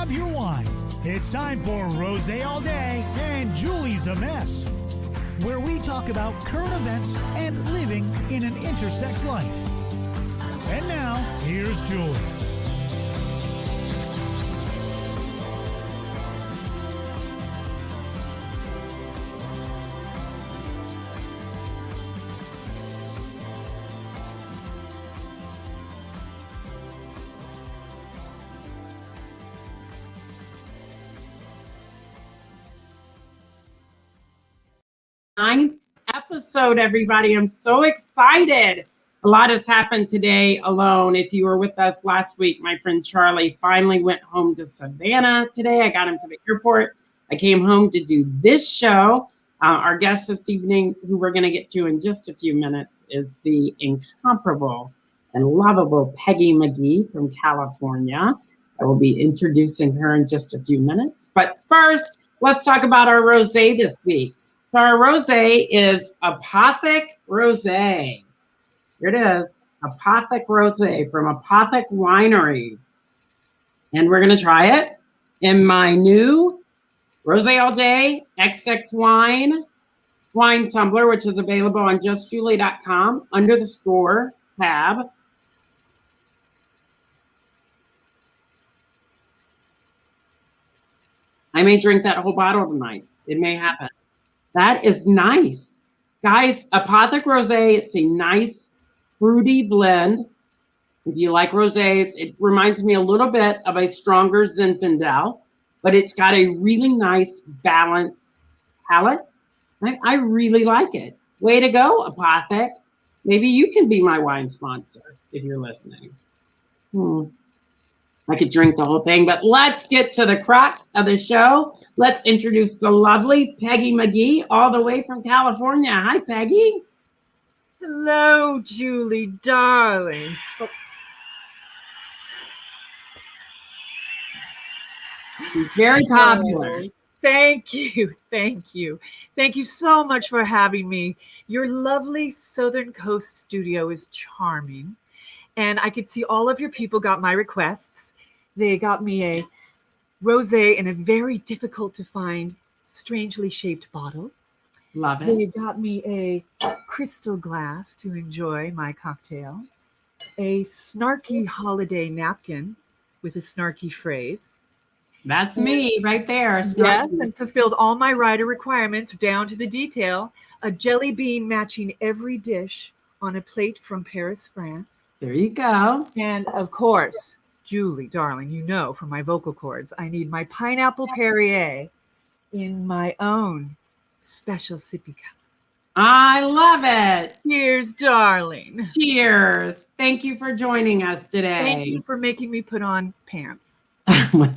grab your wine. It's time for Rosé All Day and Juleigh's a Mess, where we talk about current events and living in an intersex life. And now, here's Juleigh. Ninth episode, everybody. I'm so excited. A lot has happened today alone. If you were with us last week, my friend Charlie finally went home to Savannah today. I got him to the airport. I came home to do this show. Our guest this evening, who we're going to get to in just a few minutes, is the incomparable and lovable Peggy Magee from California. I will be introducing her in just a few minutes. But first, let's talk about our rosé this week. So our rosé is Apothic Rosé. Here it is, Apothic Rosé from Apothic Wineries. And we're going to try it in my new Rosé All Day XX wine tumbler, which is available on justjuleigh.com under the store tab. I may drink that whole bottle tonight. It may happen. That is nice. Guys, Apothic Rosé, it's a nice fruity blend. If you like rosés, it reminds me a little bit of a stronger Zinfandel, but it's got a really nice balanced palate. I really like it. Way to go, Apothic. Maybe you can be my wine sponsor if you're listening. I could drink the whole thing, but let's get to the crux of the show. Let's introduce the lovely Peggy Magee, all the way from California. Hi, Peggy. Hello, Julie, darling. She's very popular. Thank you. Thank you. Thank you so much for having me. Your lovely Southern Coast studio is charming. And I could see all of your people got my requests. They got me a rosé in a very difficult to find, strangely shaped bottle. Love it. They got me a crystal glass to enjoy my cocktail, a snarky holiday napkin with a snarky phrase. That's me right there. Yes, and fulfilled all my rider requirements down to the detail. A jelly bean matching every dish on a plate from Paris, France. There you go. And of course, Julie, darling, you know from my vocal cords, I need my pineapple Perrier in my own special sippy cup. I love it. Cheers, darling. Cheers. Thank you for joining us today. Thank you for making me put on pants. Well,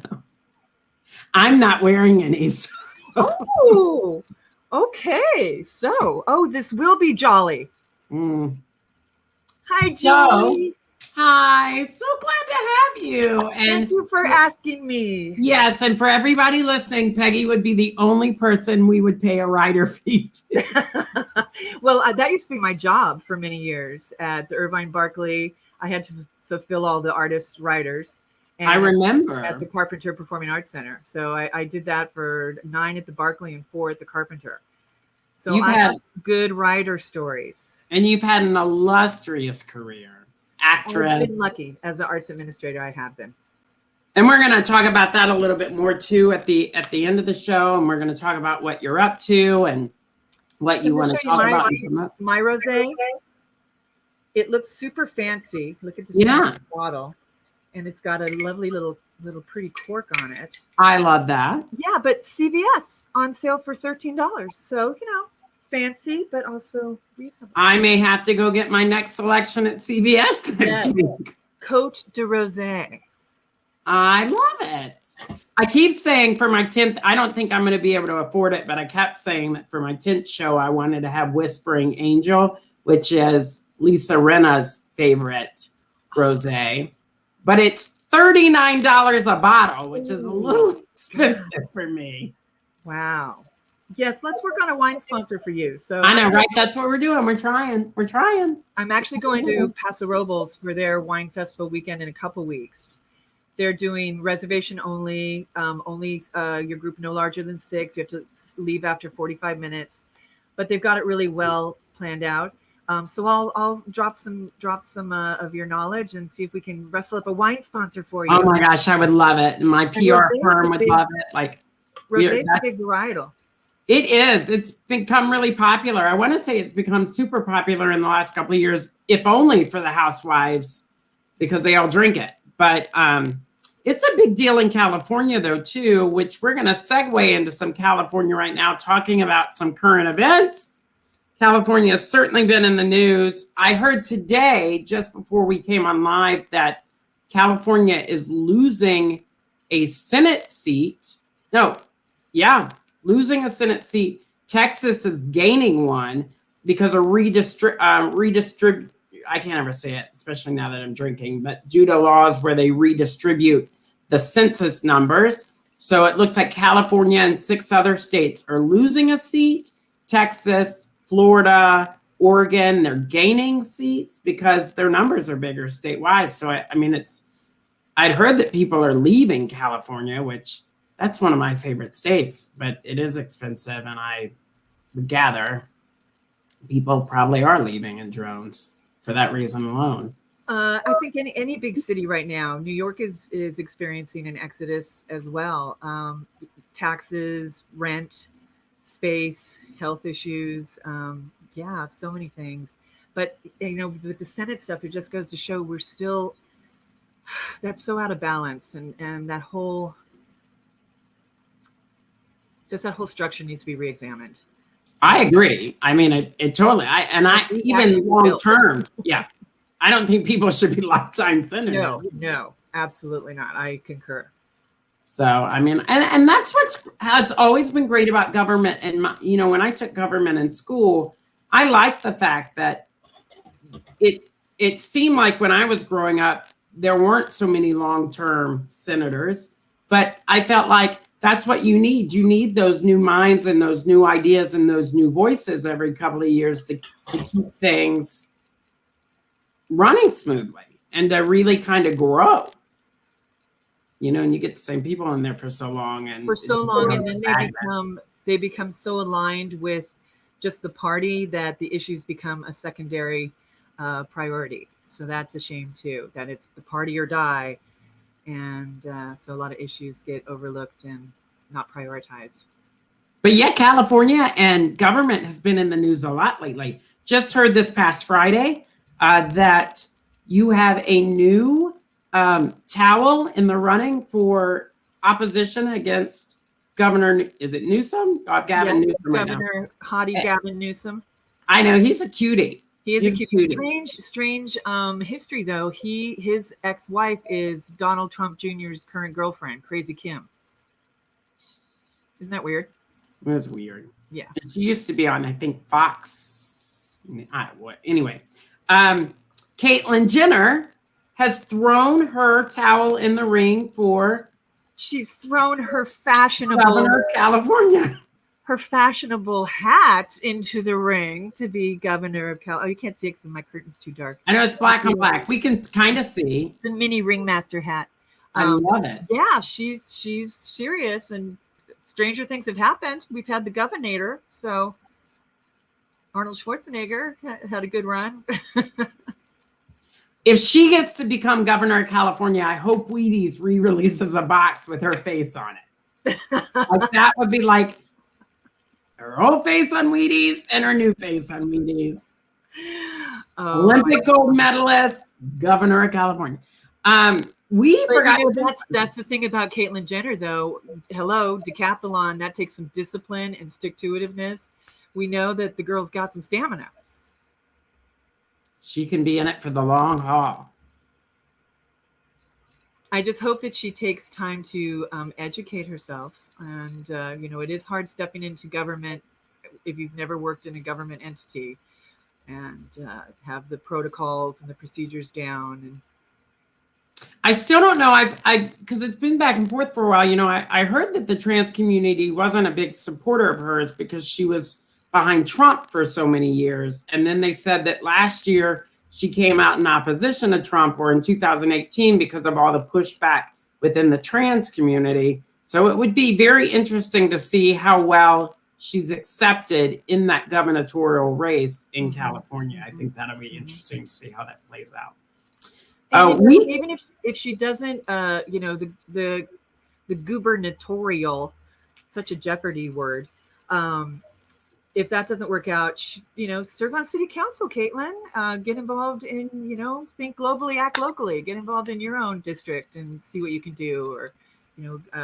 I'm not wearing any. So. Oh, okay. So, this will be jolly. Hi, Julie. Hi, so glad to have you. And thank you for asking me. Yes, and for everybody listening, Peggy would be the only person we would pay a rider fee to. Well, that used to be my job for many years at the Irvine Barkley. I had to fulfill all the artists' riders. I remember. At the Carpenter Performing Arts Center. So I did that for 9 at the Barkley and 4 at the Carpenter. So I have good rider stories. And you've had an illustrious career. Actress. I've been lucky as an arts administrator. I have been. And we're going to talk about that a little bit more too at the end of the show. And we're going to talk about what you're up to and what you want to talk about. My rosé. It looks super fancy. Look at this bottle, and it's got a lovely little pretty cork on it. I love that. Yeah, but CVS on sale for $13. So fancy, but also reasonable. I may have to go get my next selection at CVS next week. Côte de Rosé. I love it. I keep saying for my 10th, I don't think I'm going to be able to afford it, but I kept saying that for my 10th show, I wanted to have Whispering Angel, which is Lisa Rinna's favorite rosé. But it's $39 a bottle, which is a little expensive for me. Wow. Yes, let's work on a wine sponsor for you. So I know, right? That's what we're doing. We're trying. I'm actually going to Paso Robles for their wine festival weekend in a couple weeks. They're doing reservation only, only your group no larger than 6. You have to leave after 45 minutes, but they've got it really well planned out. So I'll drop some of your knowledge and see if we can wrestle up a wine sponsor for you. Oh my gosh, I would love it. My PR firm would love it. Like, rosé is a big varietal. It is. It's become really popular. I want to say it's become super popular in the last couple of years, if only for the housewives, because they all drink it. But it's a big deal in California, though, too, which we're going to segue into some California right now, talking about some current events. California has certainly been in the news. I heard today, just before we came on live, that California is losing a Senate seat. Losing a Senate seat. Texas is gaining one because of I can't ever say it, especially now that I'm drinking, but due to laws where they redistribute the census numbers. So it looks like California and 6 other states are losing a seat. Texas, Florida, Oregon, they're gaining seats because their numbers are bigger statewide. So I'd heard that people are leaving California, which that's one of my favorite states, but it is expensive. And I would gather people probably are leaving in drones for that reason alone. I think any big city right now, New York is experiencing an exodus as well. Taxes, rent, space, health issues. So many things. But, with the Senate stuff, it just goes to show we're still, that's so out of balance. And that whole structure needs to be reexamined. I agree. I mean, it totally, even long term, I don't think people should be lifetime senators. No, absolutely not. I concur. So, I mean, and that's how it's always been great about government. And, when I took government in school, I liked the fact that it seemed like when I was growing up, there weren't so many long-term senators, but I felt like that's what you need. You need those new minds and those new ideas and those new voices every couple of years to keep things running smoothly and to really kind of grow. And you get the same people in there for so long. And then they become so aligned with just the party that the issues become a secondary priority. So that's a shame too, that it's the party or die. And so a lot of issues get overlooked and not prioritized. But yet California and government has been in the news a lot lately. Just heard this past Friday that you have a new towel in the running for opposition against Governor, is it Newsom? Gavin Newsom. Governor Hottie Gavin Newsom. I know, he's a cutie. He is a cutie. Strange history though. His ex-wife is Donald Trump Jr.'s current girlfriend, Crazy Kim. Isn't that weird? That's weird. Yeah. She used to be on, I think, Fox. Anyway, Caitlyn Jenner has thrown her towel in the ring for. She's thrown her fashionable Governor of California. Her fashionable hat into the ring to be governor of Cal. Oh, you can't see it because my curtain's too dark. I know it's black on black. We can kind of see the mini ringmaster hat. I love it. Yeah, she's serious, and stranger things have happened. We've had the governor, so Arnold Schwarzenegger had a good run. If she gets to become governor of California, I hope Wheaties re-releases a box with her face on it. Like that would be like her old face on Wheaties and her new face on Wheaties. Olympic gold medalist, governor of California. We forgot. That's the thing about Caitlyn Jenner, though. Hello, decathlon. That takes some discipline and stick-to-itiveness. We know that the girl's got some stamina. She can be in it for the long haul. I just hope that she takes time to educate herself. And, it is hard stepping into government if you've never worked in a government entity and have the protocols and the procedures down. And I still don't know. Because it's been back and forth for a while. I heard that the trans community wasn't a big supporter of hers because she was behind Trump for so many years. And then they said that last year she came out in opposition to Trump, or in 2018, because of all the pushback within the trans community. So it would be very interesting to see how well she's accepted in that gubernatorial race in California. I think that'll be interesting to see how that plays out. Even if she doesn't, the gubernatorial, such a Jeopardy word. If that doesn't work out, serve on city council, Caitlyn. Get involved in, think globally, act locally. Get involved in your own district and see what you can do, or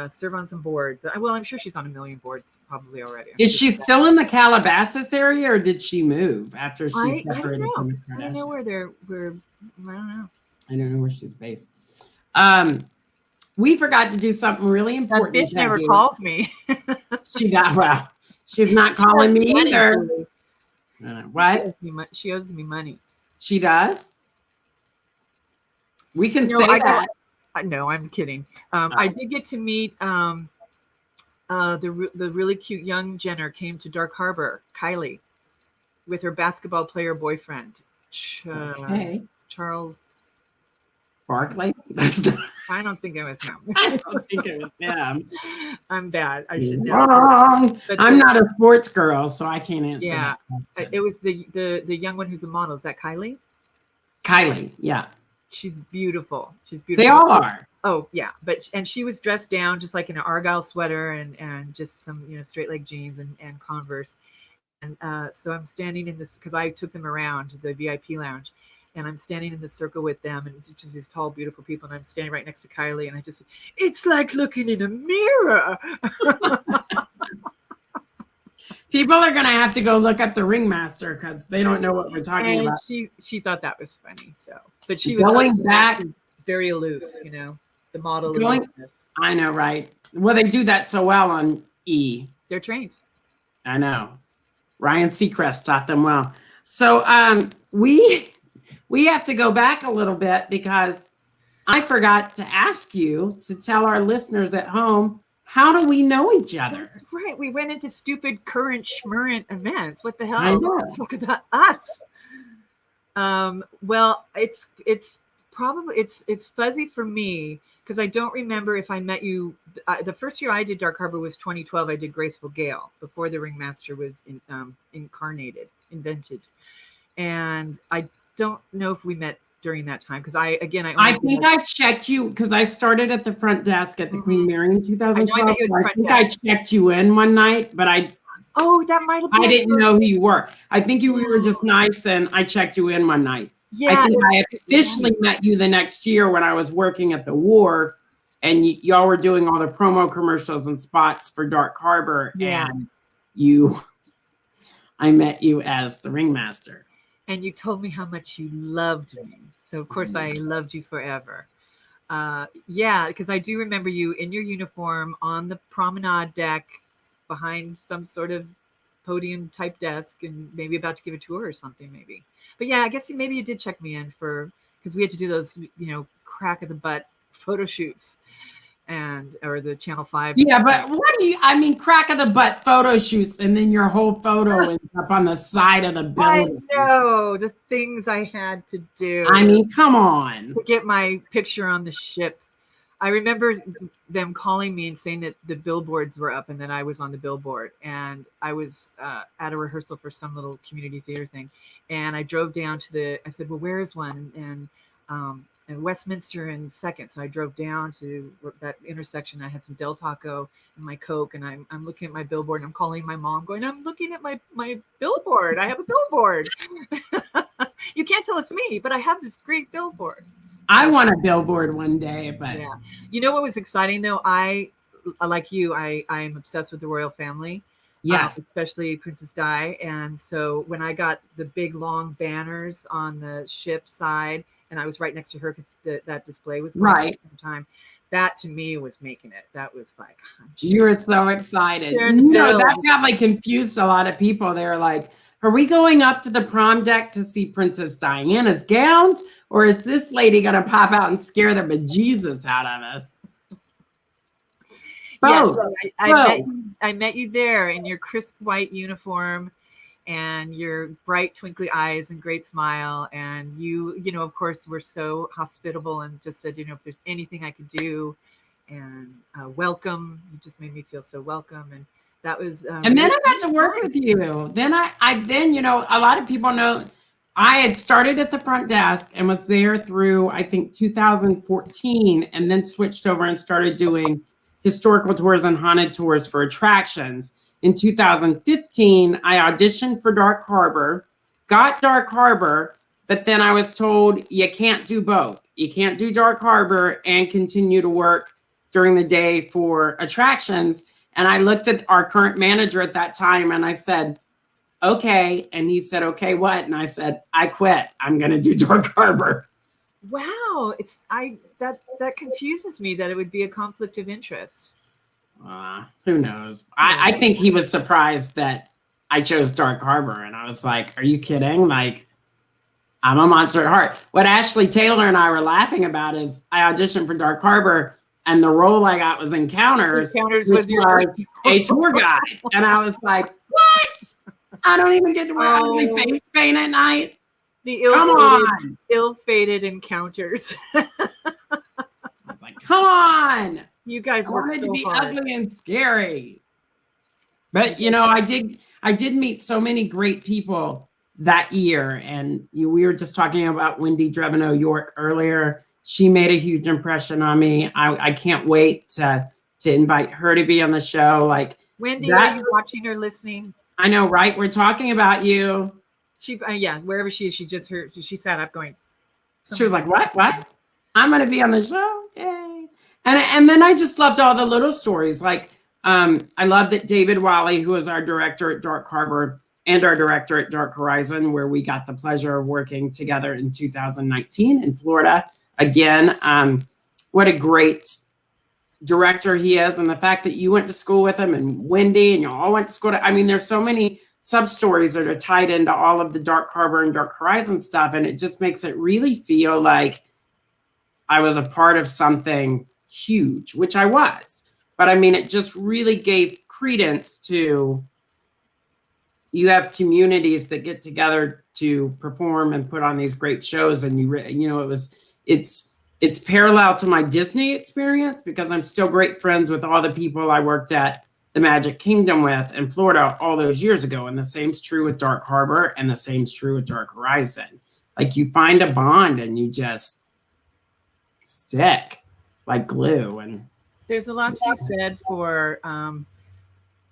serve on some boards. Well, I'm sure she's on a million boards probably already. Is she still in the Calabasas area, or did she move after she separated from the Kardashians? I don't know where I don't know. I don't know where she's based. We forgot to do something really important. That bitch never calls me. She got well. She's not calling me either. What? She owes me money. She does? We can say that. No, I'm kidding. I did get to meet the really cute young Jenner came to Dark Harbor, Kylie, with her basketball player boyfriend, Charles Barkley? That's not. I don't think it was him. I don't think it was him. I'm bad. I should know. Wrong. I'm not a sports girl, so I can't answer. Yeah, it was the young one who's a model. Is that Kylie? Kylie, yeah. She's beautiful. She's beautiful. They all are. Oh yeah, and she was dressed down just like in an Argyle sweater and just some straight leg jeans and Converse. And so I'm standing in this because I took them around the VIP lounge. And I'm standing in the circle with them, and it's just these tall, beautiful people. And I'm standing right next to Kylie, and it's like looking in a mirror. People are going to have to go look up the ringmaster because they don't know what we're talking about. She thought that was funny. So, but she was going back, very aloof, the model. I know, right? Well, they do that so well on E. They're trained. I know. Ryan Seacrest taught them well. So we have to go back a little bit because I forgot to ask you to tell our listeners at home, how do we know each other? That's right. We went into stupid current schmurrent events. What the hell? I know. Let's talk about us. Well, it's probably it's fuzzy for me because I don't remember if I met you. The first year I did Dark Harbor was 2012. I did Graceful Gale before the Ringmaster was invented, and I don't know if we met during that time because I think I checked you because I started at the front desk at the Queen Mary in 2012. I think I checked you in one night, but that might have been. I didn't know who you were. I think you were just nice, and I checked you in one night. Yeah, I think I officially met you the next year when I was working at the wharf, and y'all were doing all the promo commercials and spots for Dark Harbor. Yeah, and I met you as the Ringmaster. And you told me how much you loved me. So, of course, I loved you forever. Because I do remember you in your uniform on the promenade deck behind some sort of podium type desk and maybe about to give a tour or something, maybe. But yeah, I guess maybe you did check me in because we had to do those, crack of the butt photo shoots. Or the Channel 5. Yeah, but crack of the butt photo shoots, and then your whole photo ends up on the side of the building. I know, the things I had to do. Come on. To get my picture on the ship. I remember them calling me and saying that the billboards were up and that I was on the billboard. And I was at a rehearsal for some little community theater thing. And I drove down I said, well, where is one? And Westminster and Second. So I drove down to that intersection. I had some Del Taco and my Coke, and I'm looking at my billboard, and I'm calling my mom going, I'm looking at my billboard. I have a billboard. You can't tell it's me, but I have this great billboard. I want a billboard one day, but yeah. You know what was exciting though? I like you, I'm obsessed with the royal family. Yes. Especially Princess Di. And so when I got the big long banners on the ship side, and I was right next to her because that display was right at the time. That to me was making it. That was like, you were so excited. That probably confused a lot of people. They were like, are we going up to the prom deck to see Princess Diana's gowns? Or is this lady going to pop out and scare the bejesus out of us? Yes, yeah, so I met you there in your crisp white uniform and your bright twinkly eyes and great smile. And you of course, were so hospitable and just said, if there's anything I could do, welcome. You just made me feel so welcome, and that was. And then I got to work with you. Then then you know, a lot of people know I had started at the front desk and was there through I think 2014, and then switched over and started doing historical tours and haunted tours for attractions. In 2015, I auditioned for Dark Harbor, got Dark Harbor, but then I was told you can't do both. You can't do Dark Harbor and continue to work during the day for attractions. And I looked at our current manager at that time and I said, okay. And he said, okay, what? And I said, I quit. I'm going to do Dark Harbor. Wow. That confuses me that it would be a conflict of interest. Who knows? I think he was surprised that I chose Dark Harbor. And I was like, are you kidding? Like, I'm a monster at heart. What Ashley Taylor and I were laughing about is I auditioned for Dark Harbor and the role I got was Encounters was a tour guide. And I was like, what? I don't even get to wear ugly face paint at night. The ill-fated Encounters. I was like, come on. You guys worked so to be hard. Ugly and scary. But you know, I did meet so many great people that year. And we were just talking about Wendy Drebino York earlier. She made a huge impression on me. I can't wait to invite her to be on the show. Like Wendy, are you watching or listening? I know, right? We're talking about you. She, yeah, wherever she is, she just heard. She sat up going. She was like, "What? I'm going to be on the show! Yay!" And then I just loved all the little stories. Like I love that David Wally, who is our director at Dark Harbor and our director at Dark Horizon, where we got the pleasure of working together in 2019 in Florida. Again, what a great director he is. And the fact that you went to school with him and Wendy and you all went to school. I mean, there's so many sub-stories that are tied into all of the Dark Harbor and Dark Horizon stuff. And it just makes it really feel like I was a part of something huge, which I was. But I mean, it just really gave credence to you have communities that get together to perform and put on these great shows. And you know, it's parallel to my Disney experience because I'm still great friends with all the people I worked at the Magic Kingdom with in Florida all those years ago. And the same's true with Dark Harbor and the same's true with Dark Horizon. Like you find a bond and you just stick like glue. And there's a lot to be said for,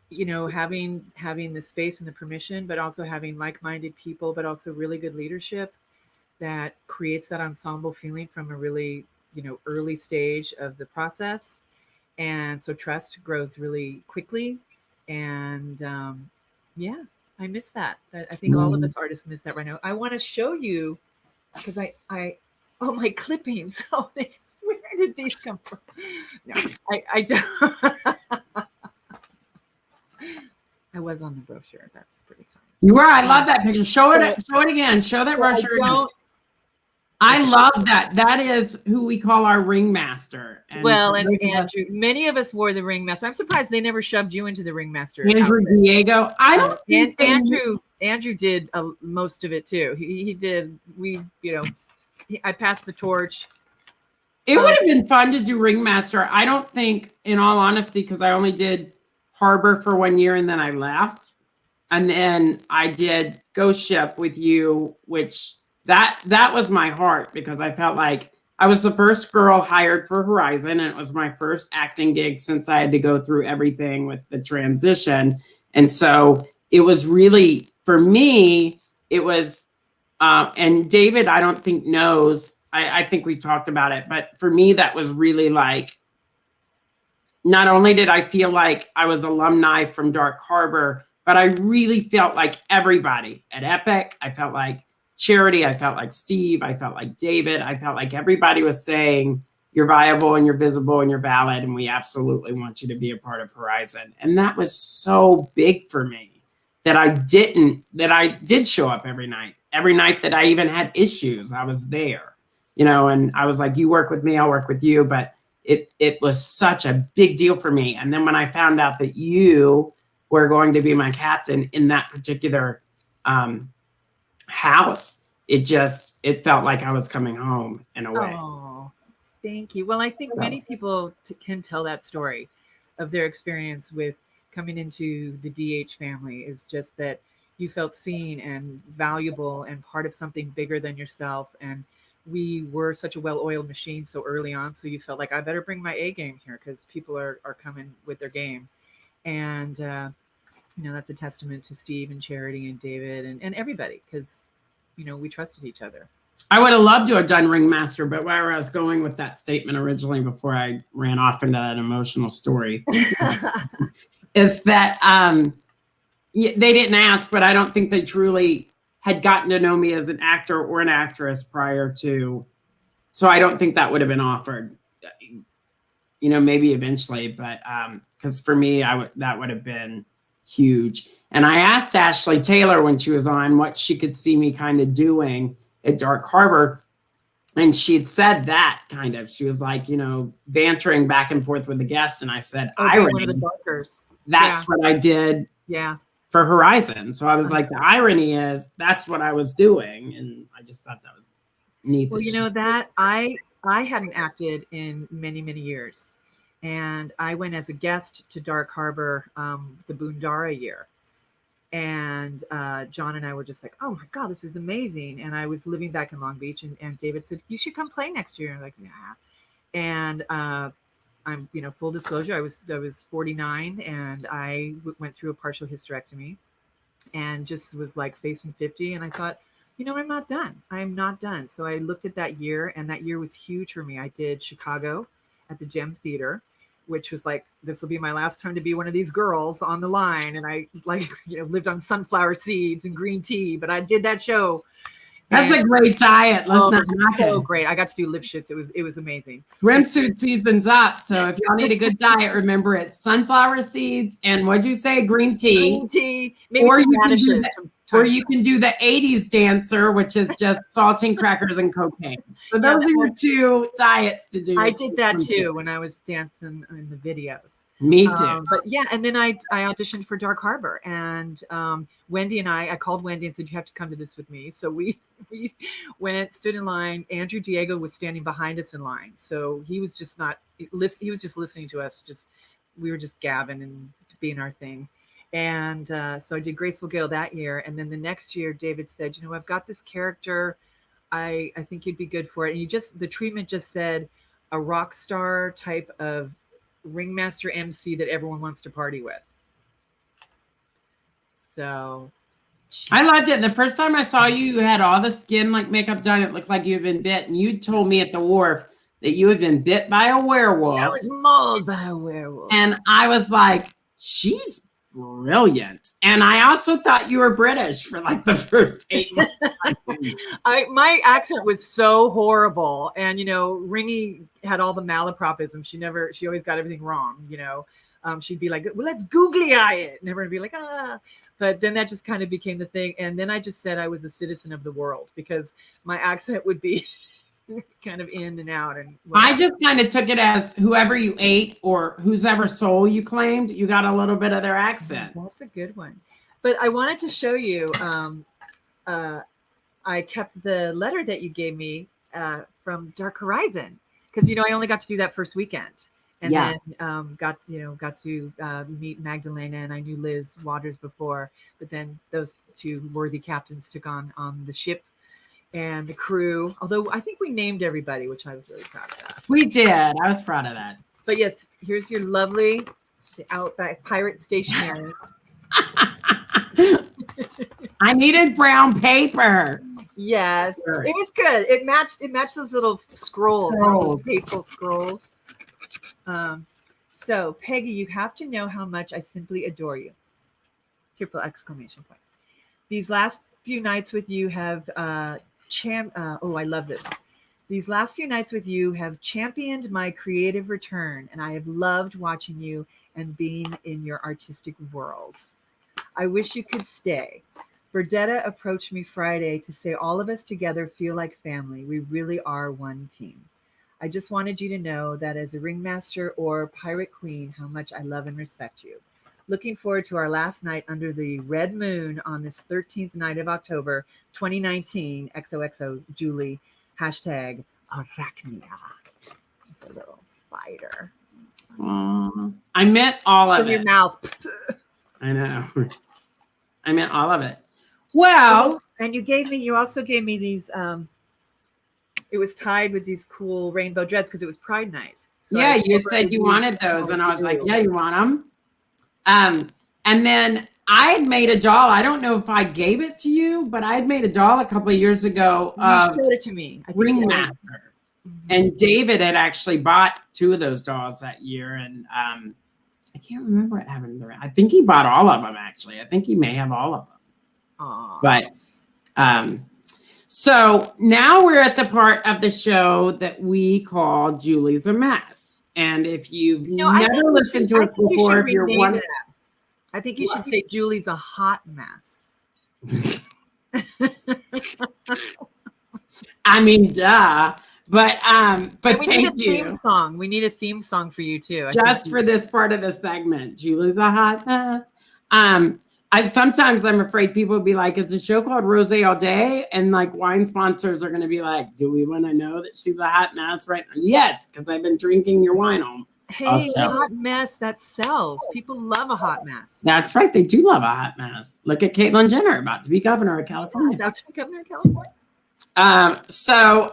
you know, having the space and the permission, but also having like-minded people, but also really good leadership that creates that ensemble feeling from a really, you know, early stage of the process. And so trust grows really quickly. And yeah, I miss that. I think all of us artists miss that right now. I want to show you because oh, my clippings. Oh, where did these come from? No, I don't. I was on the brochure. That was pretty exciting. You were. I love that picture. Show it again. Show that brochure again. I love that. That is who we call our ringmaster. And Andrew, many of us wore the ringmaster. I'm surprised they never shoved you into the ringmaster. Andrew Diego. I don't think Andrew did most of it too. He did. I passed the torch. It would have been fun to do ringmaster. I don't think, in all honesty, because I only did Harbor for 1 year and then I left. And then I did Ghost Ship with you, which that was my heart because I felt like I was the first girl hired for Horizon and it was my first acting gig since I had to go through everything with the transition. And so it was really, for me, it was, and David, I don't think knows, I think we talked about it, but for me, that was really like, not only did I feel like I was alumni from Dark Harbor, but I really felt like everybody at Epic. I felt like Charity. I felt like Steve. I felt like David. I felt like everybody was saying you're viable and you're visible and you're valid. And we absolutely want you to be a part of Horizon. And that was so big for me that I did show up every night that I even had issues. I was there, you know, and I was like, you work with me, I'll work with you. But it was such a big deal for me. And then when I found out that you were going to be my captain in that particular house, it felt like I was coming home in a way. Oh, Thank you. Well, I think many people can tell that story of their experience with coming into the DH family is just that you felt seen and valuable and part of something bigger than yourself. And we were such a well-oiled machine so early on. So you felt like I better bring my A game here because people are coming with their game. And, that's a testament to Steve and Charity and David and everybody because, we trusted each other. I would have loved to have done Ringmaster, but where I was going with that statement originally before I ran off into that emotional story is that they didn't ask, but I don't think they truly had gotten to know me as an actor or an actress prior to. So I don't think that would have been offered, maybe eventually, but because for me, that would have been huge. And I asked Ashley Taylor when she was on what she could see me kind of doing at Dark Harbor. And she'd said that kind of, she was like, bantering back and forth with the guests. And I said, irony. One of the darkers. That's what I did for Horizon. So I was like, the irony is that's what I was doing. And I just thought that was neat. Well, that I hadn't acted in many, many years. And I went as a guest to Dark Harbor the Boondara year. And John and I were just like, oh my God, this is amazing. And I was living back in Long Beach and David said, you should come play next year. And I'm like, yeah. And I'm, full disclosure, I was 49 and I went through a partial hysterectomy and just was like facing 50. And I thought, I'm not done. I'm not done. So I looked at that year and that year was huge for me. I did Chicago at the Gem Theater, which was like, this will be my last time to be one of these girls on the line. And I lived on sunflower seeds and green tea, but I did that show. That's a great diet. Let's not knock it. So great. I got to do lip shits. It was amazing. Swimsuit season's up. So if y'all need a good diet, remember it's sunflower seeds and what'd you say? Green tea. Green tea. Maybe some radishes. Or you can do the 80s dancer, which is just saltine crackers and cocaine. So those are your two diets to do. I did that too when I was dancing in the videos. Me too. But yeah, and then I auditioned for Dark Harbor, and Wendy and I called Wendy and said, you have to come to this with me. So we went, stood in line. Andrew Diego was standing behind us in line. So he was just he was just listening to us. We were just gabbing and being our thing. And so I did Graceful Gale that year. And then the next year, David said, I've got this character. I think you'd be good for it. And the treatment just said a rock star type of ringmaster MC that everyone wants to party with. So I loved it. The first time I saw you, you had all the skin like makeup done. It looked like you had been bit. And you told me at the wharf that you had been bit by a werewolf. I was mauled by a werewolf. And I was like, she's brilliant. And I also thought you were British for like the first 8 months. My accent was so horrible. And, Ringy had all the malapropism. She always got everything wrong. She'd be like, well, let's googly eye it. And everyone would be like, ah. But then that just kind of became the thing. And then I just said I was a citizen of the world because my accent would be kind of in and out. And I just kind of took it as whoever you ate or whose ever soul you claimed, you got a little bit of their accent. That's a good one. But I wanted to show you, I kept the letter that you gave me from Dark Horizon because, I only got to do that first weekend. And then got to meet Magdalena, and I knew Liz Waters before, but then those two worthy captains took on the ship and the crew. Although I think we named everybody, which I was really proud of that. We did. I was proud of that. But yes, here's your lovely Outback pirate stationery. I needed brown paper. Yes, sure. It was good. It matched those little scrolls. Those hateful scrolls. So Peggy, you have to know how much I simply adore you. Triple exclamation point. These last few nights with you have I love this. These last few nights with you have championed my creative return, and I have loved watching you and being in your artistic world. I wish you could stay. Verdetta approached me Friday to say all of us together feel like family. We really are one team. I just wanted you to know that as a ringmaster or pirate queen, how much I love and respect you. Looking forward to our last night under the red moon on this 13th night of October, 2019, XOXO, Juleigh, #Arachnia. a little spider. I meant all of In your it. mouth. I know. I meant all of it. Well, and you also gave me these, it was tied with these cool rainbow dreads because it was Pride Night. So yeah, you had said you wanted those, and I was like, yeah, you want them? And then I had made a doll. I don't know if I gave it to you, but I had made a doll a couple of years ago of You showed it to me. Ringmaster. And David had actually bought 2 of those dolls that year, and I can't remember what happened to them. I think he bought all of them, actually. I think he may have all of them. Aww. But so now we're at the part of the show that we call Julie's a Mess. And if you've never listened to it before, if you're one, I think you should say Julie's a hot mess. I mean, duh. But we need a thank you. theme song. We need a theme song for you too. Just for this part of the segment, Julie's a hot mess. Sometimes I'm afraid people would be like, "Is the show called Rose All Day?" And like wine sponsors are going to be like, "Do we want to know that she's a hot mess right now?" Yes, because I've been drinking your wine home. Hey, a hot mess that sells. People love a hot mess. That's right. They do love a hot mess. Look at Caitlyn Jenner about to be governor of California. About to be governor of California. So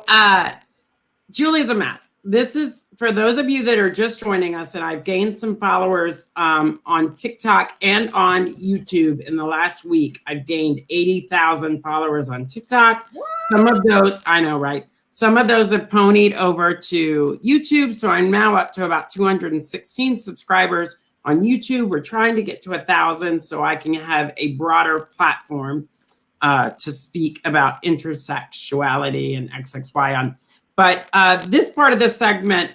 Julie's a mess. This is for those of you that are just joining us, and I've gained some followers on TikTok and on YouTube in the last week. I've gained 80,000 followers on TikTok. What? Some of those, I know, right? Some of those have ponied over to YouTube. So I'm now up to about 216 subscribers on YouTube. We're trying to get to 1,000 so I can have a broader platform to speak about intersexuality and XXY on. But this part of the segment,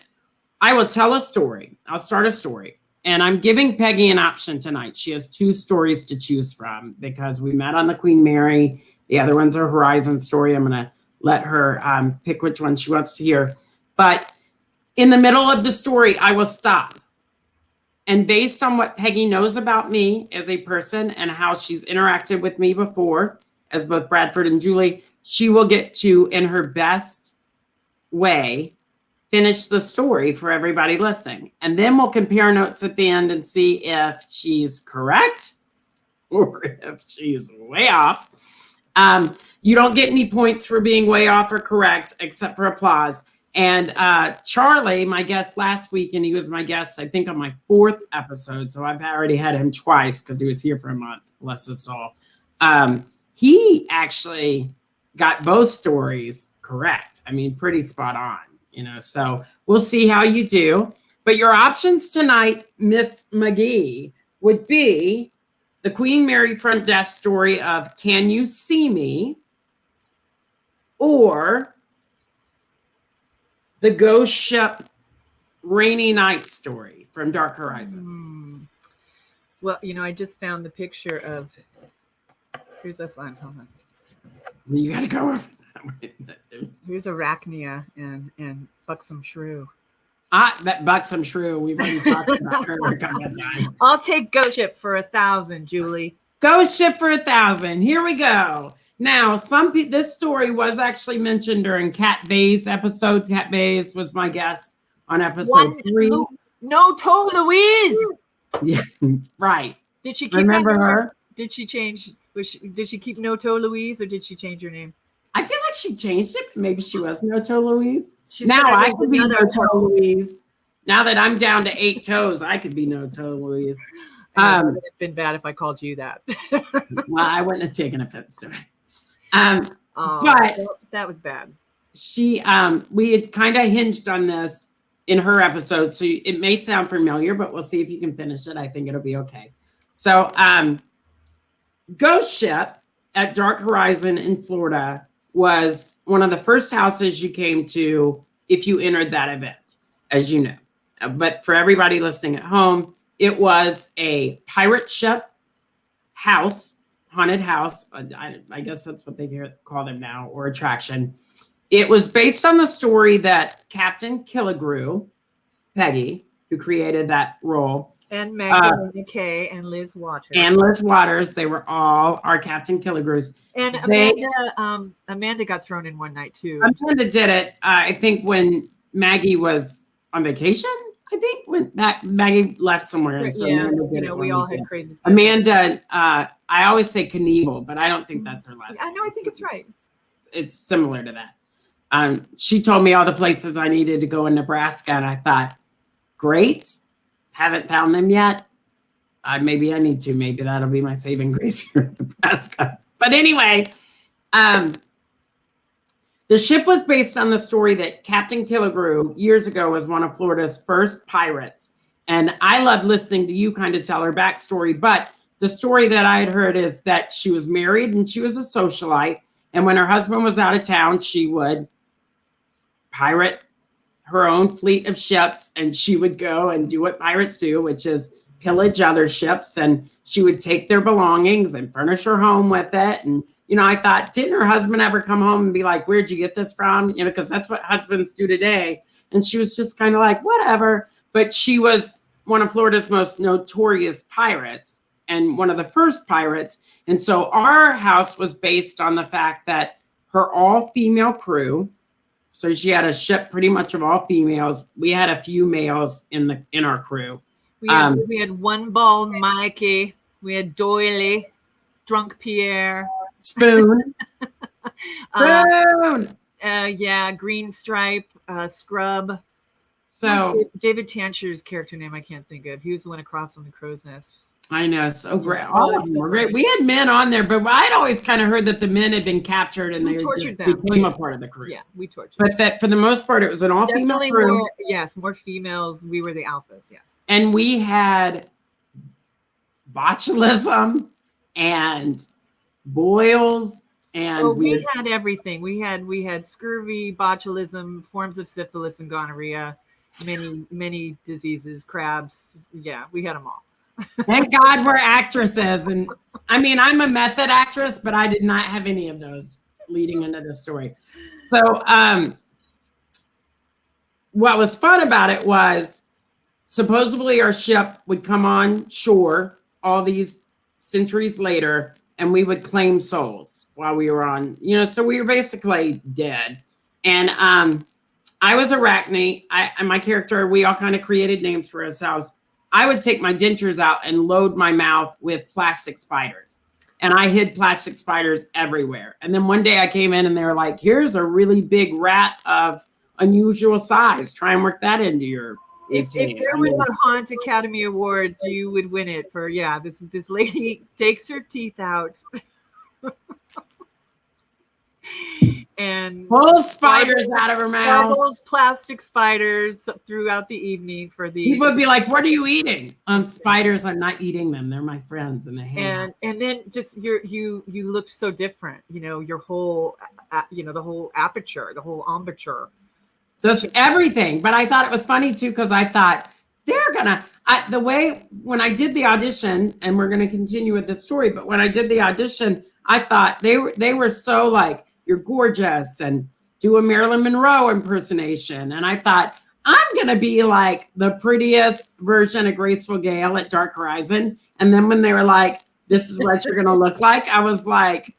I will tell a story. I'll start a story. And I'm giving Peggy an option tonight. She has 2 stories to choose from because we met on the Queen Mary. The other one's a Horizon story. I'm going to let her pick which one she wants to hear. But in the middle of the story, I will stop. And based on what Peggy knows about me as a person and how she's interacted with me before, as both Bradford and Juleigh, she will get to, in her best way, finish the story for everybody listening. And then we'll compare notes at the end and see if she's correct or if she's way off. You don't get any points for being way off or correct, except for applause. And Charlie, my guest last week, and he was my guest, I think, on my 4th episode. So I've already had him twice because he was here for a month, bless his soul. He actually got both stories correct. I mean, pretty spot on, so we'll see how you do. But your options tonight, Miss Magee, would be the Queen Mary front desk story of Can You See Me? Or the ghost ship rainy night story from Dark Horizon. Well, I just found the picture of, here's this line, hold on. You got to go over that way. Here's Arachnia and Buxom Shrew. That Buxom Shrew, we've already talked about her a couple of times. I'll take Ghost Ship for 1,000, Julie. Ghost Ship for 1,000. Here we go. Now, this story was actually mentioned during Kat Bay's episode. Kat Bay's was my guest on episode 3. No Toe Louise. Yeah, right. Did she keep remember her? Did she change? Did she keep No Toe Louise, or did she change her name? I feel like she changed it. Maybe she was No Toe Louise. Now I could be No Toe Louise. Now that I'm down to 8 toes, I could be No Toe Louise. It would have been bad if I called you that. Well, I wouldn't have taken offense to it. But that was bad. We had kind of hinged on this in her episode, so it may sound familiar, but we'll see if you can finish it. I think it'll be okay. So, Ghost Ship at Dark Horizon in Florida was one of the first houses you came to if you entered that event, as you know. But for everybody listening at home, it was a pirate ship house, haunted house. I guess that's what they call them now, or attraction. It was based on the story that Captain Killigrew, Peggy, who created that role, and Magdalena Kay and Liz Waters. They were all our Captain Killigrews. And Amanda got thrown in one night too. Amanda did it. I think when Maggie was on vacation, I think, when Maggie left somewhere. And so Yeah, Amanda did it we when all we had did. crazy stuff. Amanda, I always say Knievel, but I don't think that's her last I name. know, I think it's right. It's similar to that. She told me all the places I needed to go in Nebraska, and I thought, great, haven't found them yet. Maybe I need to. Maybe that'll be my saving grace here in Nebraska. But anyway, the ship was based on the story that Captain Killigrew years ago was one of Florida's first pirates. And I love listening to you kind of tell her backstory. But the story that I had heard is that she was married and she was a socialite. And when her husband was out of town, she would pirate her own fleet of ships, and she would go and do what pirates do, which is pillage other ships. And she would take their belongings and furnish her home with it. And, I thought, didn't her husband ever come home and be like, where'd you get this from? Because that's what husbands do today. And she was just kind of like, whatever. But she was one of Florida's most notorious pirates and one of the first pirates. And so our house was based on the fact that her all-female crew, so she had a ship pretty much of all females. We had a few males in our crew. We had one bald Mikey. We had Doily, Drunk Pierre. Spoon. Spoon. Green Stripe, Scrub. So David Tancher's character name I can't think of. He was the one across on the crow's nest. I know, so great. All of them were great. We had men on there, but I'd always kind of heard that the men had been captured and they just became a part of the crew. Yeah, we tortured them. But that for the most part, it was an all-female crew. More females. We were the alphas, yes. And we had botulism and boils, and we had everything. We had scurvy, botulism, forms of syphilis and gonorrhea, many diseases, crabs. Yeah, we had them all. Thank God we're actresses. And I mean, I'm a method actress, but I did not have any of those leading into the story. So what was fun about it was supposedly our ship would come on shore all these centuries later, and we would claim souls while we were on, so we were basically dead. And I was Arachne. And my character, we all kind of created names for ourselves. I would take my dentures out and load my mouth with plastic spiders. And I hid plastic spiders everywhere. And then one day I came in and they were like, here's a really big rat of unusual size. Try and work that into your If there was a Haunt Academy Awards, you would win it for, this lady takes her teeth out. And pulls spiders out of her mouth. Those plastic spiders throughout the evening for the people would be like, "What are you eating?" Spiders. I'm not eating them. They're my friends, and they hang. And then just you looked so different. Your whole the whole aperture, the whole embouchure. Just everything. But I thought it was funny too because I thought they're gonna the way when I did the audition, and we're gonna continue with the story. But when I did the audition, I thought they were so like, you're gorgeous, and do a Marilyn Monroe impersonation. And I thought, I'm going to be like the prettiest version of Graceful Gale at Dark Horizon. And then when they were like, this is what you're going to look like, I was like,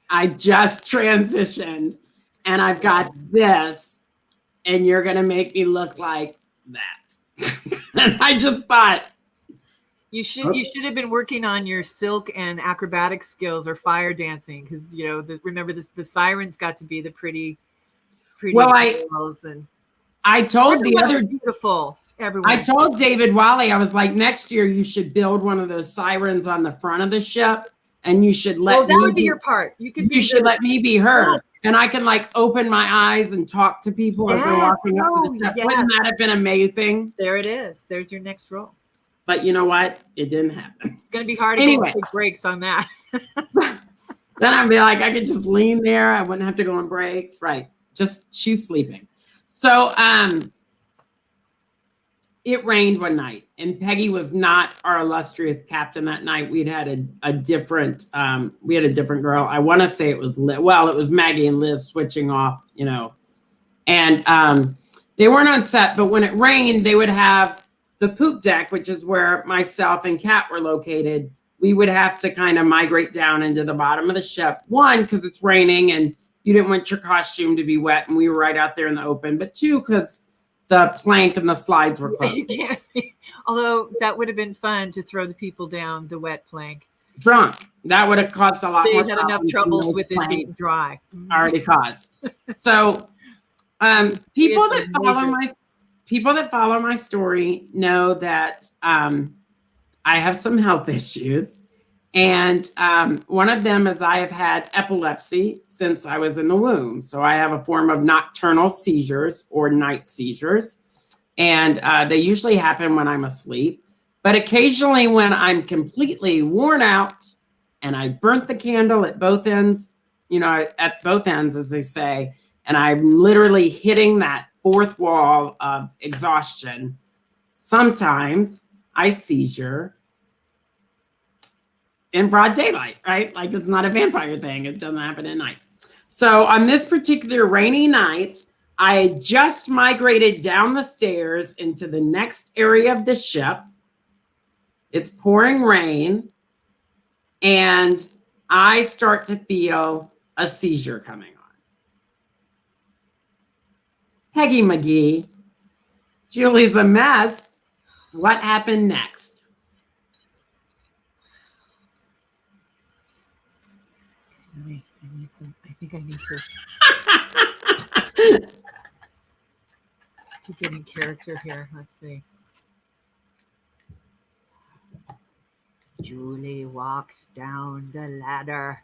I just transitioned and I've got this, and you're going to make me look like that. And I just thought, You should have been working on your silk and acrobatic skills or fire dancing, because remember the sirens got to be the pretty girls, and I told the other beautiful everyone. I told David Wally, I was like, next year you should build one of those sirens on the front of the ship, and you should let that would be your part. You should let me be her. Yes. And I can like open my eyes and talk to people as they're walking up to the ship. Yes. Wouldn't that have been amazing? There it is. There's your next role. But you know what? It didn't happen. It's going to be hard to take breaks on that. Then I'd be like, I could just lean there. I wouldn't have to go on breaks. Right. Just she's sleeping. So it rained one night, and Peggy was not our illustrious captain that night. We'd had a different girl. I want to say it was Liz. Well, it was Maggie and Liz switching off, and they weren't on set, but when it rained, they would have the poop deck, which is where myself and Kat were located. We would have to kind of migrate down into the bottom of the ship. One, because it's raining and you didn't want your costume to be wet and we were right out there in the open. But two, because the plank and the slides were You closed. can't. Although that would have been fun to throw the people down the wet plank. Drunk. That would have caused a lot They more had enough problems than troubles those with it being planks dry. already caused. So people that follow my story know that I have some health issues. And one of them is I have had epilepsy since I was in the womb. So I have a form of nocturnal seizures or night seizures. And they usually happen when I'm asleep. But occasionally when I'm completely worn out and I burnt the candle at both ends, at both ends, as they say, and I'm literally hitting that fourth wall of exhaustion, sometimes I seizure in broad daylight, right? Like it's not a vampire thing. It doesn't happen at night. So on this particular rainy night, I had just migrated down the stairs into the next area of the ship. It's pouring rain, and I start to feel a seizure coming on. Peggy Magee, Julie's a mess. What happened next? I think I need to get in character here. Let's see. Juleigh walked down the ladder,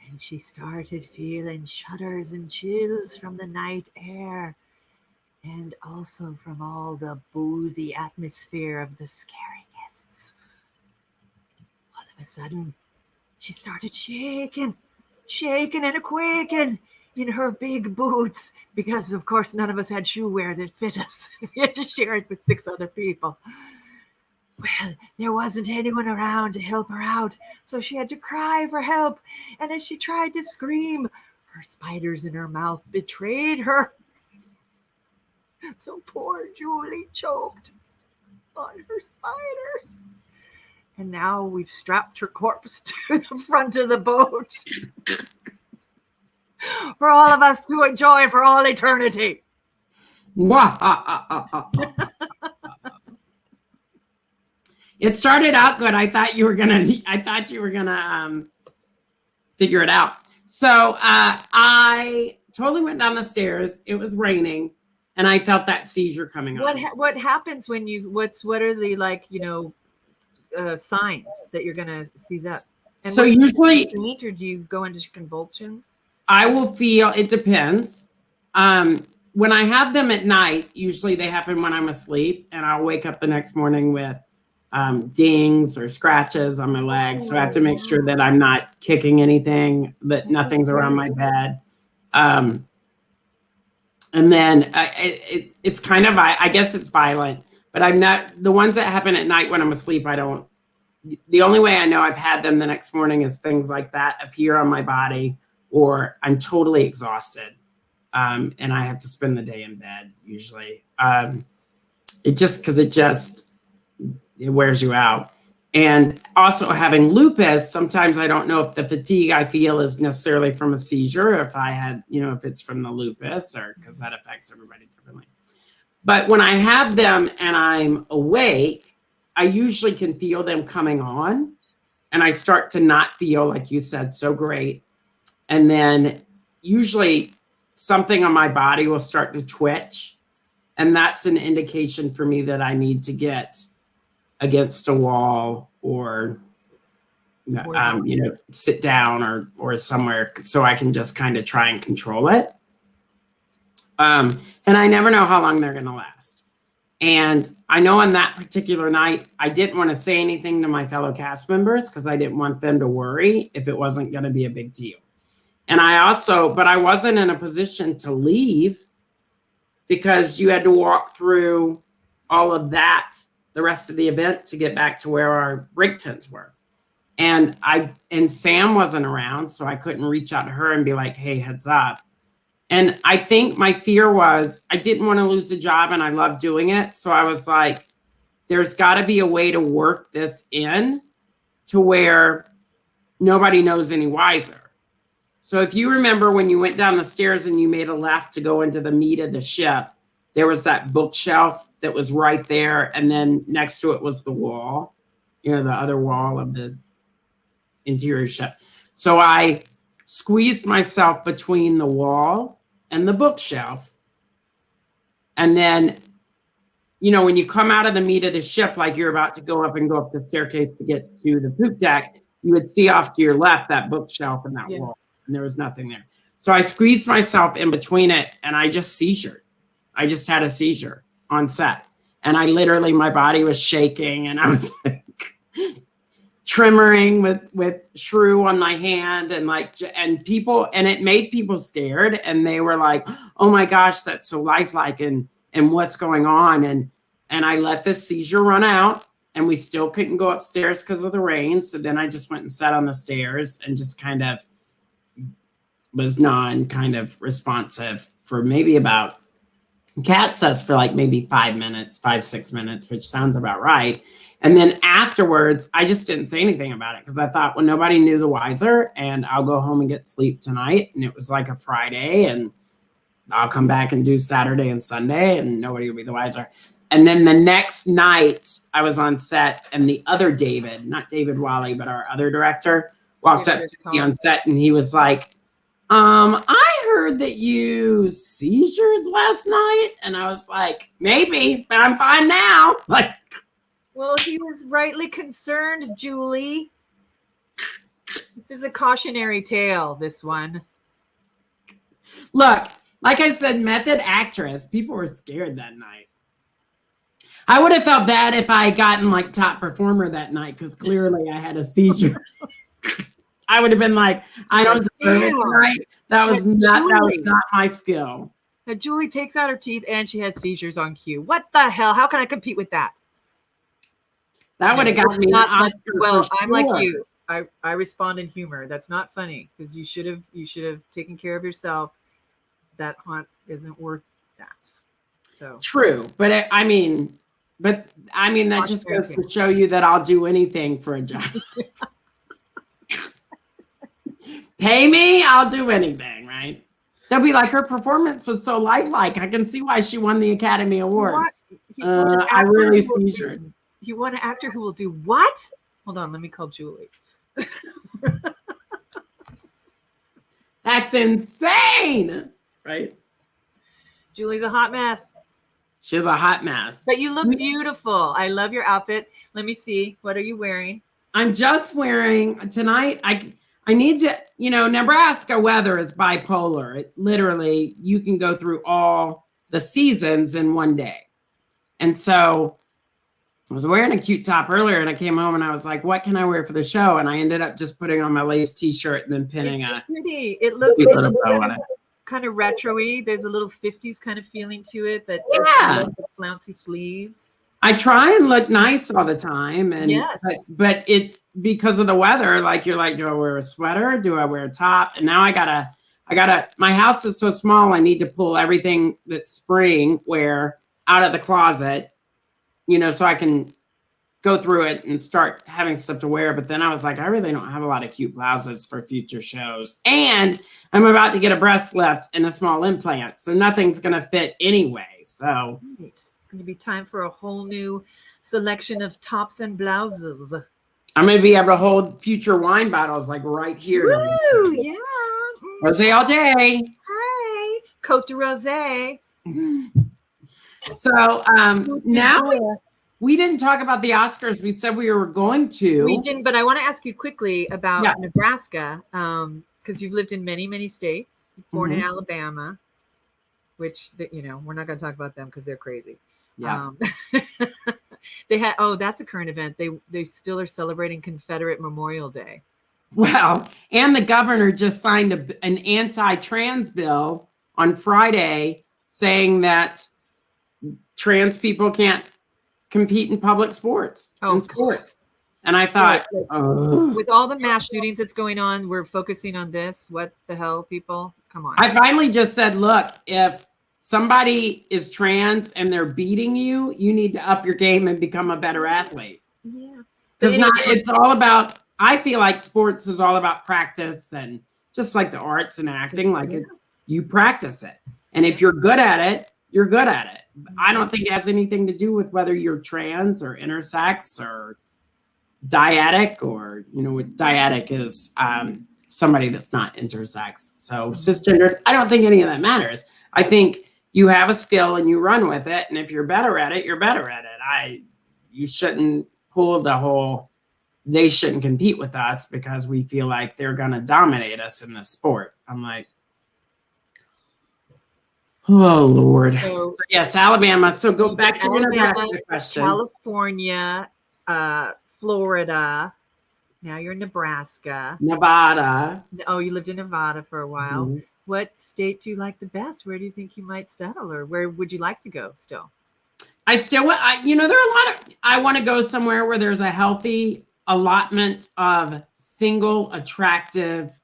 and she started feeling shudders and chills from the night air, and also from all the boozy atmosphere of the scary guests. All of a sudden, she started shaking and quaking in her big boots, because of course none of us had shoe wear that fit us. We had to share it with 6 other people. Well, there wasn't anyone around to help her out, so she had to cry for help. And as she tried to scream, her spiders in her mouth betrayed her. So poor Juleigh choked on her spiders. And now we've strapped her corpse to the front of the boat for all of us to enjoy for all eternity. It started out good. I thought you were gonna figure it out. So I totally went down the stairs. It was raining, and I felt that seizure coming on. What happens when you? What are the signs that you're gonna seize up? And so usually, do you go into convulsions? I will feel. It depends. When I have them at night, usually they happen when I'm asleep, and I'll wake up the next morning with dings or scratches on my legs. So I have to make sure that I'm not kicking anything, that nothing's around my bed. And then it's kind of, I guess it's violent, but I'm not, the ones that happen at night when I'm asleep, the only way I know I've had them the next morning is things like that appear on my body, or I'm totally exhausted. And I have to spend the day in bed usually. It wears you out. And also having lupus, sometimes I don't know if the fatigue I feel is necessarily from a seizure, if I had, if it's from the lupus, or because that affects everybody differently. But when I have them and I'm awake, I usually can feel them coming on, and I start to not feel, like you said, so great. And then usually something on my body will start to twitch. And that's an indication for me that I need to get against a wall or sit down or somewhere so I can just kind of try and control it. And I never know how long they're going to last. And I know on that particular night, I didn't want to say anything to my fellow cast members because I didn't want them to worry if it wasn't going to be a big deal. And but I wasn't in a position to leave because you had to walk through all of that, the rest of the event, to get back to where our break tents were. And Sam wasn't around, so I couldn't reach out to her and be like, hey, heads up. And I think my fear was I didn't want to lose the job, and I loved doing it. So I was like, there's got to be a way to work this in to where nobody knows any wiser. So if you remember when you went down the stairs and you made a left to go into the meat of the ship, there was that bookshelf that was right there. And then next to it was the wall, the other wall of the interior shelf. So I squeezed myself between the wall and the bookshelf. And then, when you come out of the meat of the ship, like you're about to go up the staircase to get to the poop deck, you would see off to your left that bookshelf and that wall, and there was nothing there. So I squeezed myself in between it, and I just seizured. I just had a seizure on set, and my body was shaking, and I was like tremoring with shrew on my hand, and it made people scared, and they were like, "Oh my gosh, that's so lifelike," and what's going on, and I let this seizure run out. And we still couldn't go upstairs because of the rain. So then I just went and sat on the stairs and just kind of was kind of responsive for maybe about, Kat says for like maybe 5-6 minutes, which sounds about right. And then afterwards, I just didn't say anything about it because I thought, well, nobody knew the wiser, and I'll go home and get sleep tonight. And it was like a Friday, and I'll come back and do Saturday and Sunday, and nobody will be the wiser. And then the next night I was on set, and the other David, not David Wally, but our other director, walked up to me on set, and he was like, I heard that you seizured last night. And I was like, maybe, but I'm fine now. Like, well, he was rightly concerned, Julie. This is a cautionary tale, this one. Look, like I said, method actress, people were scared that night. I would have felt bad if I had gotten like top performer that night, because clearly I had a seizure. I would have been like, I don't deserve it tonight. That was not my skill. Now Julie takes out her teeth and she has seizures on cue. What the hell? How can I compete with that? That would have gotten me an Oscar. Well, I'm like you. I respond in humor. That's not funny, because you should have taken care of yourself. That haunt isn't worth that. So true, but that just goes to show you that I'll do anything for a job. Pay me, I'll do anything, right? They'll be like, her performance was so lifelike. I can see why she won the Academy Award. I really seizured. You want an actor who will do what? Hold on, let me call Julie. That's insane, right? Julie's a hot mess. She's a hot mess. But you look beautiful. I love your outfit. Let me see. What are you wearing? I'm just wearing tonight. I need to, Nebraska weather is bipolar. It literally, you can go through all the seasons in one day. And so I was wearing a cute top earlier, and I came home and I was like, what can I wear for the show? And I ended up just putting on my lace t-shirt and then pinning pretty. It looks like kind of retro-y. There's a little 50s kind of feeling to it. That the flouncy sleeves. I try and look nice all the time, and but it's because of the weather. Like, you're like, do I wear a sweater? Do I wear a top? And now I gotta. My house is so small. I need to pull everything that's spring wear out of the closet, so I can go through it and start having stuff to wear. But then I was like, I really don't have a lot of cute blouses for future shows. And I'm about to get a breast lift and a small implant. So nothing's going to fit anyway. So it's going to be time for a whole new selection of tops and blouses. I'm going to be able to hold future wine bottles like right here. Woo, yeah. Rosé all day. Hi. Côte de Rosé. So now we didn't talk about the Oscars. We said we were going to. We didn't, but I want to ask you quickly about Nebraska, because you've lived in many, many states. Born in Alabama, which we're not going to talk about them because they're crazy. Yeah. They had. Oh, that's a current event. They still are celebrating Confederate Memorial Day. Well, and the governor just signed an anti-trans bill on Friday, saying that trans people can't compete in public sports. And I thought, with all the mass shootings that's going on, we're focusing on this. What the hell, people? Come on. I finally just said, look, if somebody is trans and they're beating you, you need to up your game and become a better athlete. Yeah. Because it's all about, I feel like sports is all about practice, and just like the arts and acting, like you practice it. And if you're good at it, you're good at it. I don't think it has anything to do with whether you're trans or intersex or dyadic, or, you know, what dyadic is, somebody that's not intersex. So cisgendered, I don't think any of that matters. I think you have a skill and you run with it. And if you're better at it, you're better at it. You shouldn't pull the whole, they shouldn't compete with us because we feel like they're going to dominate us in this sport. I'm like, oh, Lord. So yes, Alabama. So go back to your Nebraska question. California, Florida. Now you're in Nebraska. Nevada. Oh, you lived in Nevada for a while. Mm-hmm. What state do you like the best? Where do you think you might settle, or where would you like to go still? There are a lot of, I want to go somewhere where there's a healthy allotment of single, attractive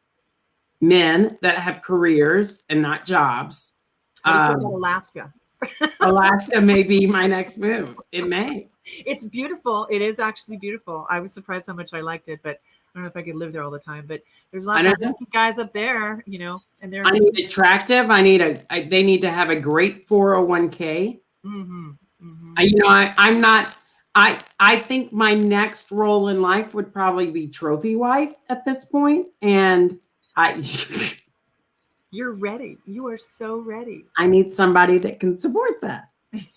men that have careers and not jobs. Alaska. Alaska may be my next move. It may. It's beautiful. It is actually beautiful. I was surprised how much I liked it, but I don't know if I could live there all the time. But there's lots of guys up there, you know, and they're. I need attractive. They need to have a great 401k. Mm-hmm. Mm-hmm. I'm not. I think my next role in life would probably be trophy wife at this point, and You're ready. You are so ready. I need somebody that can support that.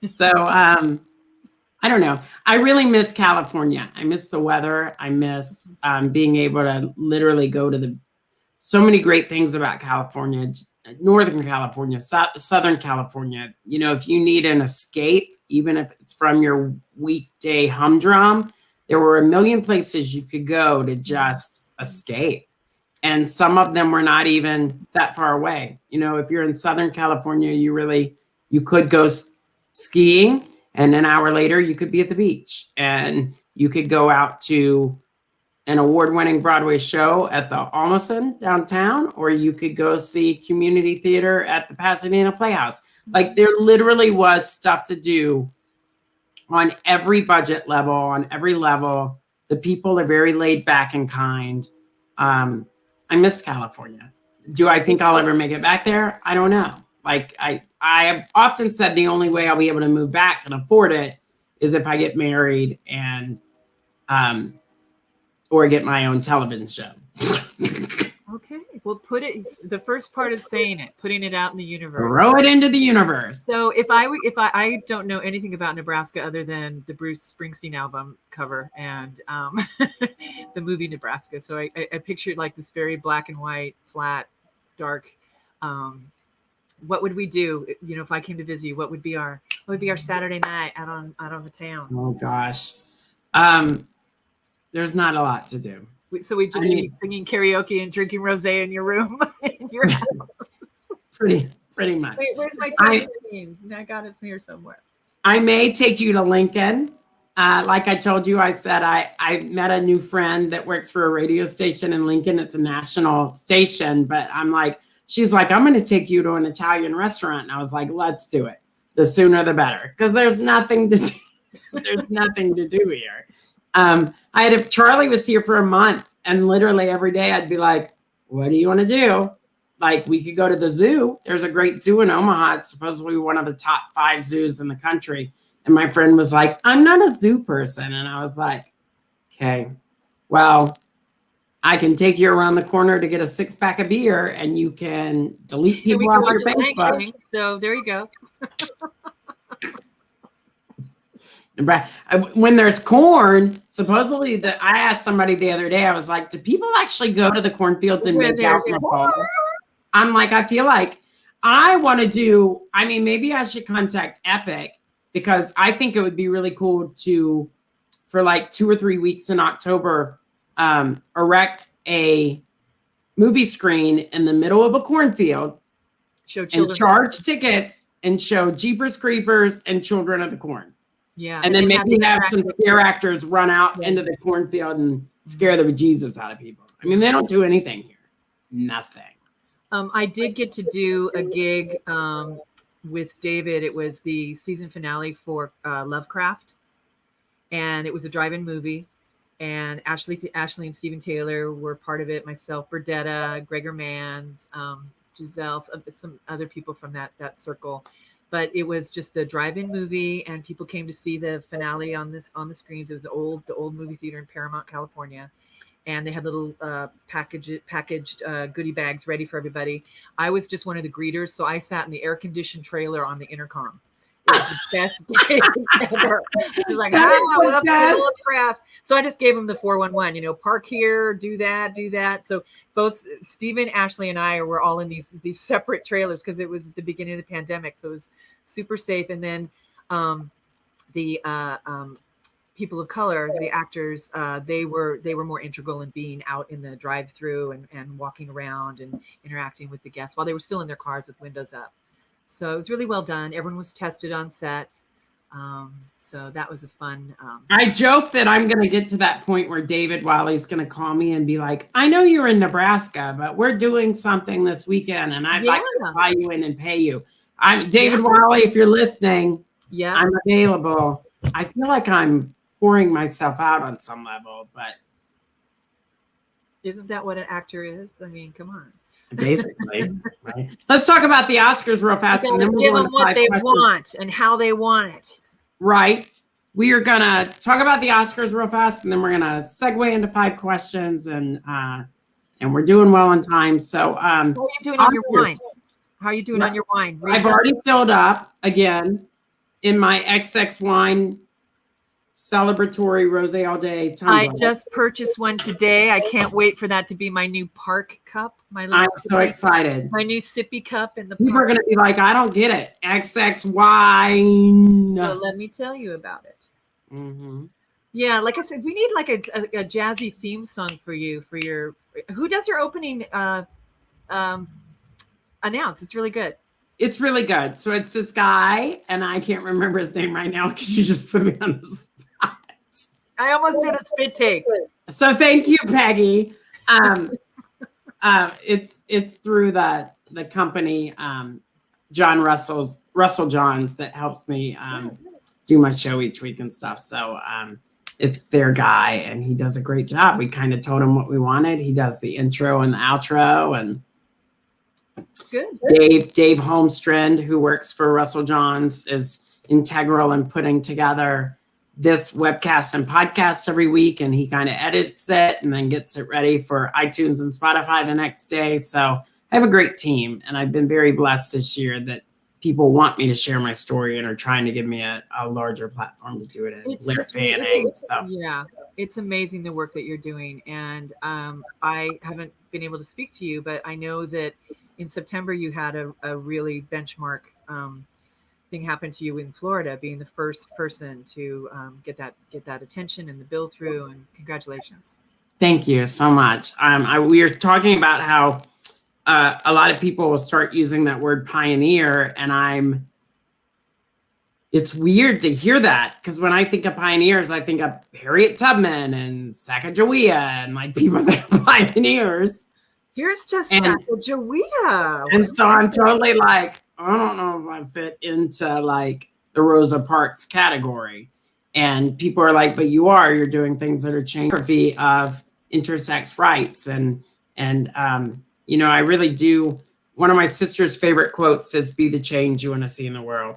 So, I don't know. I really miss California. I miss the weather. I miss being able to literally go to so many great things about California, Northern California, Southern California. You know, if you need an escape, even if it's from your weekday humdrum, there were a million places you could go to just escape. And some of them were not even that far away. You know, if you're in Southern California, you could go skiing, and an hour later you could be at the beach, and you could go out to an award-winning Broadway show at the Almason downtown, or you could go see community theater at the Pasadena Playhouse. Like, there literally was stuff to do on every budget level, on every level. The people are very laid back and kind. I miss California. Do I think I'll ever make it back there? I don't know. Like, I have often said the only way I'll be able to move back and afford it is if I get married and, or get my own television show. Okay. Well, the first part is saying it, putting it out in the universe. Throw it into the universe. So if I don't know anything about Nebraska other than the Bruce Springsteen album cover and the movie Nebraska. So I pictured like this very black and white, flat, dark. What would we do? You know, if I came to visit you, what would be our Saturday night out on the town? Oh gosh. There's not a lot to do. So we just be singing karaoke and drinking rosé in your room, in your house. Pretty much. Wait, where's my tambourine? I got it here somewhere. I may take you to Lincoln. Like I told you, I said I met a new friend that works for a radio station in Lincoln. It's a national station, but she's like, I'm going to take you to an Italian restaurant. And I was like, let's do it. The sooner the better, because there's nothing to do. There's nothing to do here. If Charlie was here for a month, and literally every day I'd be like, what do you want to do? Like, we could go to the zoo. There's a great zoo in Omaha. It's supposedly one of the top 5 zoos in the country. And my friend was like, I'm not a zoo person. And I was like, okay, well, I can take you around the corner to get a 6-pack of beer, and you can delete people off your Facebook. So there you go. When there's corn, supposedly I asked somebody the other day, I was like, do people actually go to the cornfields and make out in the fall? I'm like, I feel like I want to do, maybe I should contact Epic, because I think it would be really cool for like 2 or 3 weeks in October, erect a movie screen in the middle of a cornfield and charge tickets and show Jeepers Creepers and Children of the Corn. Yeah. And then maybe have some scare actors run out into the cornfield and scare the bejesus out of people. They don't do anything here. Nothing. I did get to do a gig with David. It was the season finale for Lovecraft. And it was a drive-in movie. And Ashley and Stephen Taylor were part of it. Myself, Berdetta, Gregor Manns, Giselle, some other people from that circle. but it was just the drive-in movie, and people came to see the finale on the screens. It was the old movie theater in Paramount, California, and they had little packaged goodie bags ready for everybody. I was just one of the greeters, so I sat in the air-conditioned trailer on the intercom. It was the best gig ever. She's like, welcome to Old Craft. So I just gave them the 411, park here, do that. So both Stephen, Ashley, and I were all in these separate trailers because it was the beginning of the pandemic. So it was super safe. And then the people of color, the actors, they were more integral in being out in the drive-through and walking around and interacting with the guests while they were still in their cars with windows up. So it was really well done. Everyone was tested on set. So that was a fun. I joke that I'm going to get to that point where David Wiley's going to call me and be like, I know you're in Nebraska, but we're doing something this weekend and I'd like to fly you in and pay you. I'm David Wiley. If you're listening, I'm available. I feel like I'm pouring myself out on some level, but. Isn't that what an actor is? I mean, come on. Basically, right? Let's talk about the Oscars real fast. And then we'll give them what they want and how they want it. Right. We are gonna talk about the Oscars real fast, and then we're gonna segue into 5 questions, and we're doing well on time. So, how are you doing on your wine? How are you doing on your wine? I've already filled up again in my XX wine celebratory rosé all day tumbler. I just purchased one today. I can't wait for that to be my new park cup. I'm so excited. My new sippy cup in the People are going to be like, I don't get it. XX wine. So let me tell you about it. Mm-hmm. Yeah, like I said, we need like a jazzy theme song for you. For your, who does your opening announce? It's really good. It's really good. So it's this guy, and I can't remember his name right now because you just put me on the spot. I almost did a spit take. So thank you, Peggy. It's through the company Russell Johns that helps me do my show each week and stuff. So it's their guy, and he does a great job. We kind of told him what we wanted. He does the intro and the outro, and good. Dave Holmstrand, who works for Russell Johns, is integral in putting together this webcast and podcast every week, and he kind of edits it and then gets it ready for iTunes and Spotify the next day. So I have a great team, and I've been very blessed this year that people want me to share my story and are trying to give me a larger platform to do it in. Yeah, it's amazing the work that you're doing, and I haven't been able to speak to you, but I know that in September you had a really benchmark thing happen to you in Florida, being the first person to get that attention and the bill through, and congratulations. Thank you so much. We are talking about how a lot of people will start using that word pioneer, and it's weird to hear that, because when I think of pioneers, I think of Harriet Tubman and Sacagawea and like people that are pioneers. Here's just Sacagawea. And so I'm totally like, I don't know if I fit into like the Rosa Parks category. And people are like, but you're doing things that are changing of intersex rights. And I really do. One of my sister's favorite quotes is, be the change you want to see in the world.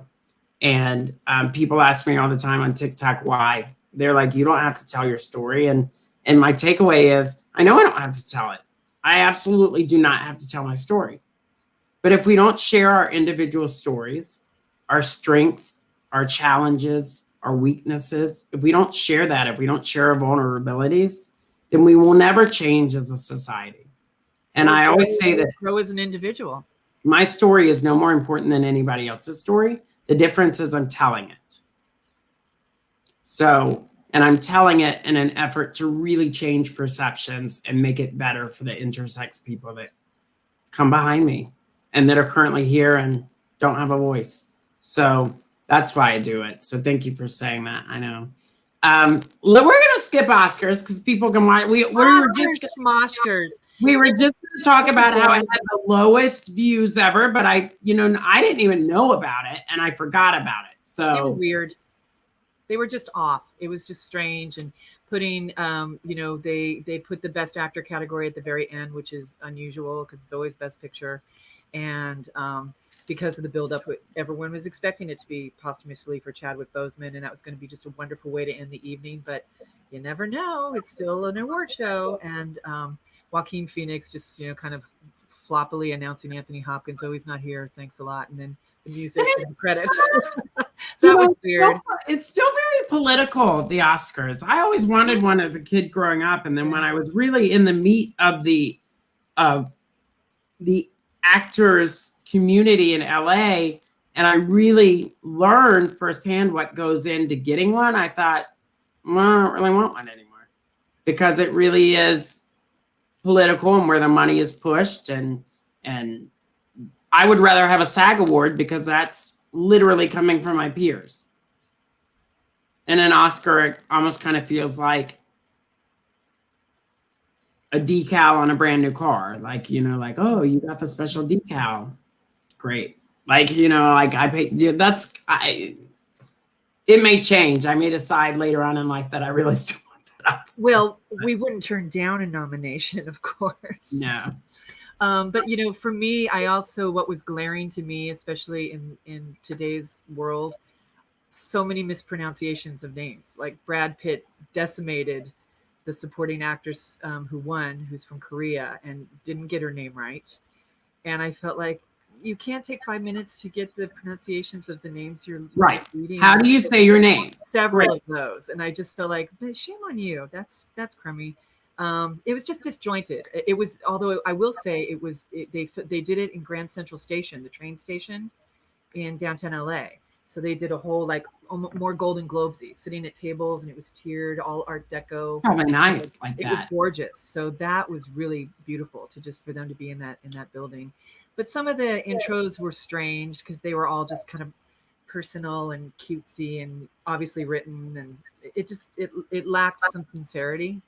And people ask me all the time on TikTok why. They're like, you don't have to tell your story. And my takeaway is, I know I don't have to tell it. I absolutely do not have to tell my story. But if we don't share our individual stories, our strengths, our challenges, our weaknesses, if we don't share that, if we don't share our vulnerabilities, then we will never change as a society. And I always say that grow as an individual. My story is no more important than anybody else's story. The difference is I'm telling it. So, and I'm telling it in an effort to really change perceptions and make it better for the intersex people that come behind me and that are currently here and don't have a voice. So that's why I do it. So thank you for saying that. I know. We're going to skip Oscars because people can watch. We were just going to talk about how it had the lowest views ever, but I didn't even know about it and I forgot about it. So they were weird. They were just off. It was just strange, and putting, they put the best actor category at the very end, which is unusual because it's always best picture. And because of the buildup. Everyone was expecting it to be posthumously for Chadwick Boseman, and that was going to be just a wonderful way to end the evening. But you never know; it's still an award show, and Joaquin Phoenix just kind of floppily announcing Anthony Hopkins, "Oh, he's not here. Thanks a lot," and then the music and the credits. That was weird. It's still very political, the Oscars. I always wanted one as a kid growing up, and then when I was really in the meat of the actors community in LA, and I really learned firsthand what goes into getting one, I thought, well, I don't really want one anymore, because it really is political and where the money is pushed, and I would rather have a SAG award, because that's literally coming from my peers. And an Oscar, it almost kind of feels like a decal on a brand new car. Like, oh, you got the special decal. Great. Like, like I paid, it may change. I may decide later on in life that I really still want that Oscar. Well, we wouldn't turn down a nomination, of course. No. But for me, I also, what was glaring to me, especially in today's world, so many mispronunciations of names. Like Brad Pitt decimated the supporting actress who won, who's from Korea, and didn't get her name right. And I felt like, you can't take 5 minutes to get the pronunciations of the names you're reading. How do you say your name? Several of those, and I just felt like, shame on you. That's crummy. It was just disjointed. It was, although I will say they did it in Grand Central Station, the train station in downtown LA. So they did a whole more Golden Globesy, sitting at tables, and it was tiered, all Art Deco. Probably nice It was gorgeous. So that was really beautiful for them to be in that building. But some of the intros were strange because they were all just kind of personal and cutesy and obviously written, and it lacked some sincerity.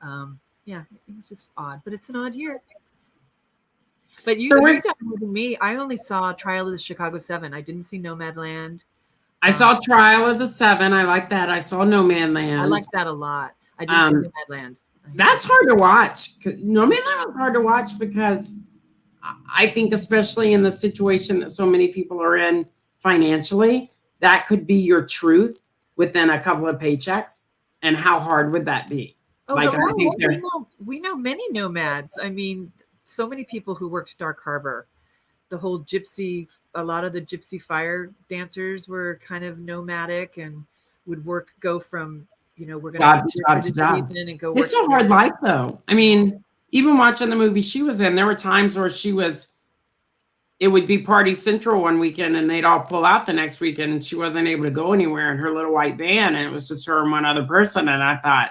It was just odd, but it's an odd year. But you got more than me. I only saw Trial of the Chicago 7. I didn't see Nomadland. I saw Trial of the 7. I like that. I saw Nomadland. I like that a lot. I didn't see Nomadland. That's hard to watch. Nomadland was hard to watch because I think, especially in the situation that so many people are in financially, that could be your truth within a couple of paychecks. And how hard would that be? Oh, we know many nomads. I mean, so many people who worked Dark Harbor. The whole a lot of the gypsy fire dancers were kind of nomadic and would go from, we're going to job. And go work. It's a hard life, though. I mean, even watching the movie she was in, there were times where it would be Party Central one weekend and they'd all pull out the next weekend and she wasn't able to go anywhere in her little white van, and it was just her and one other person. And I thought,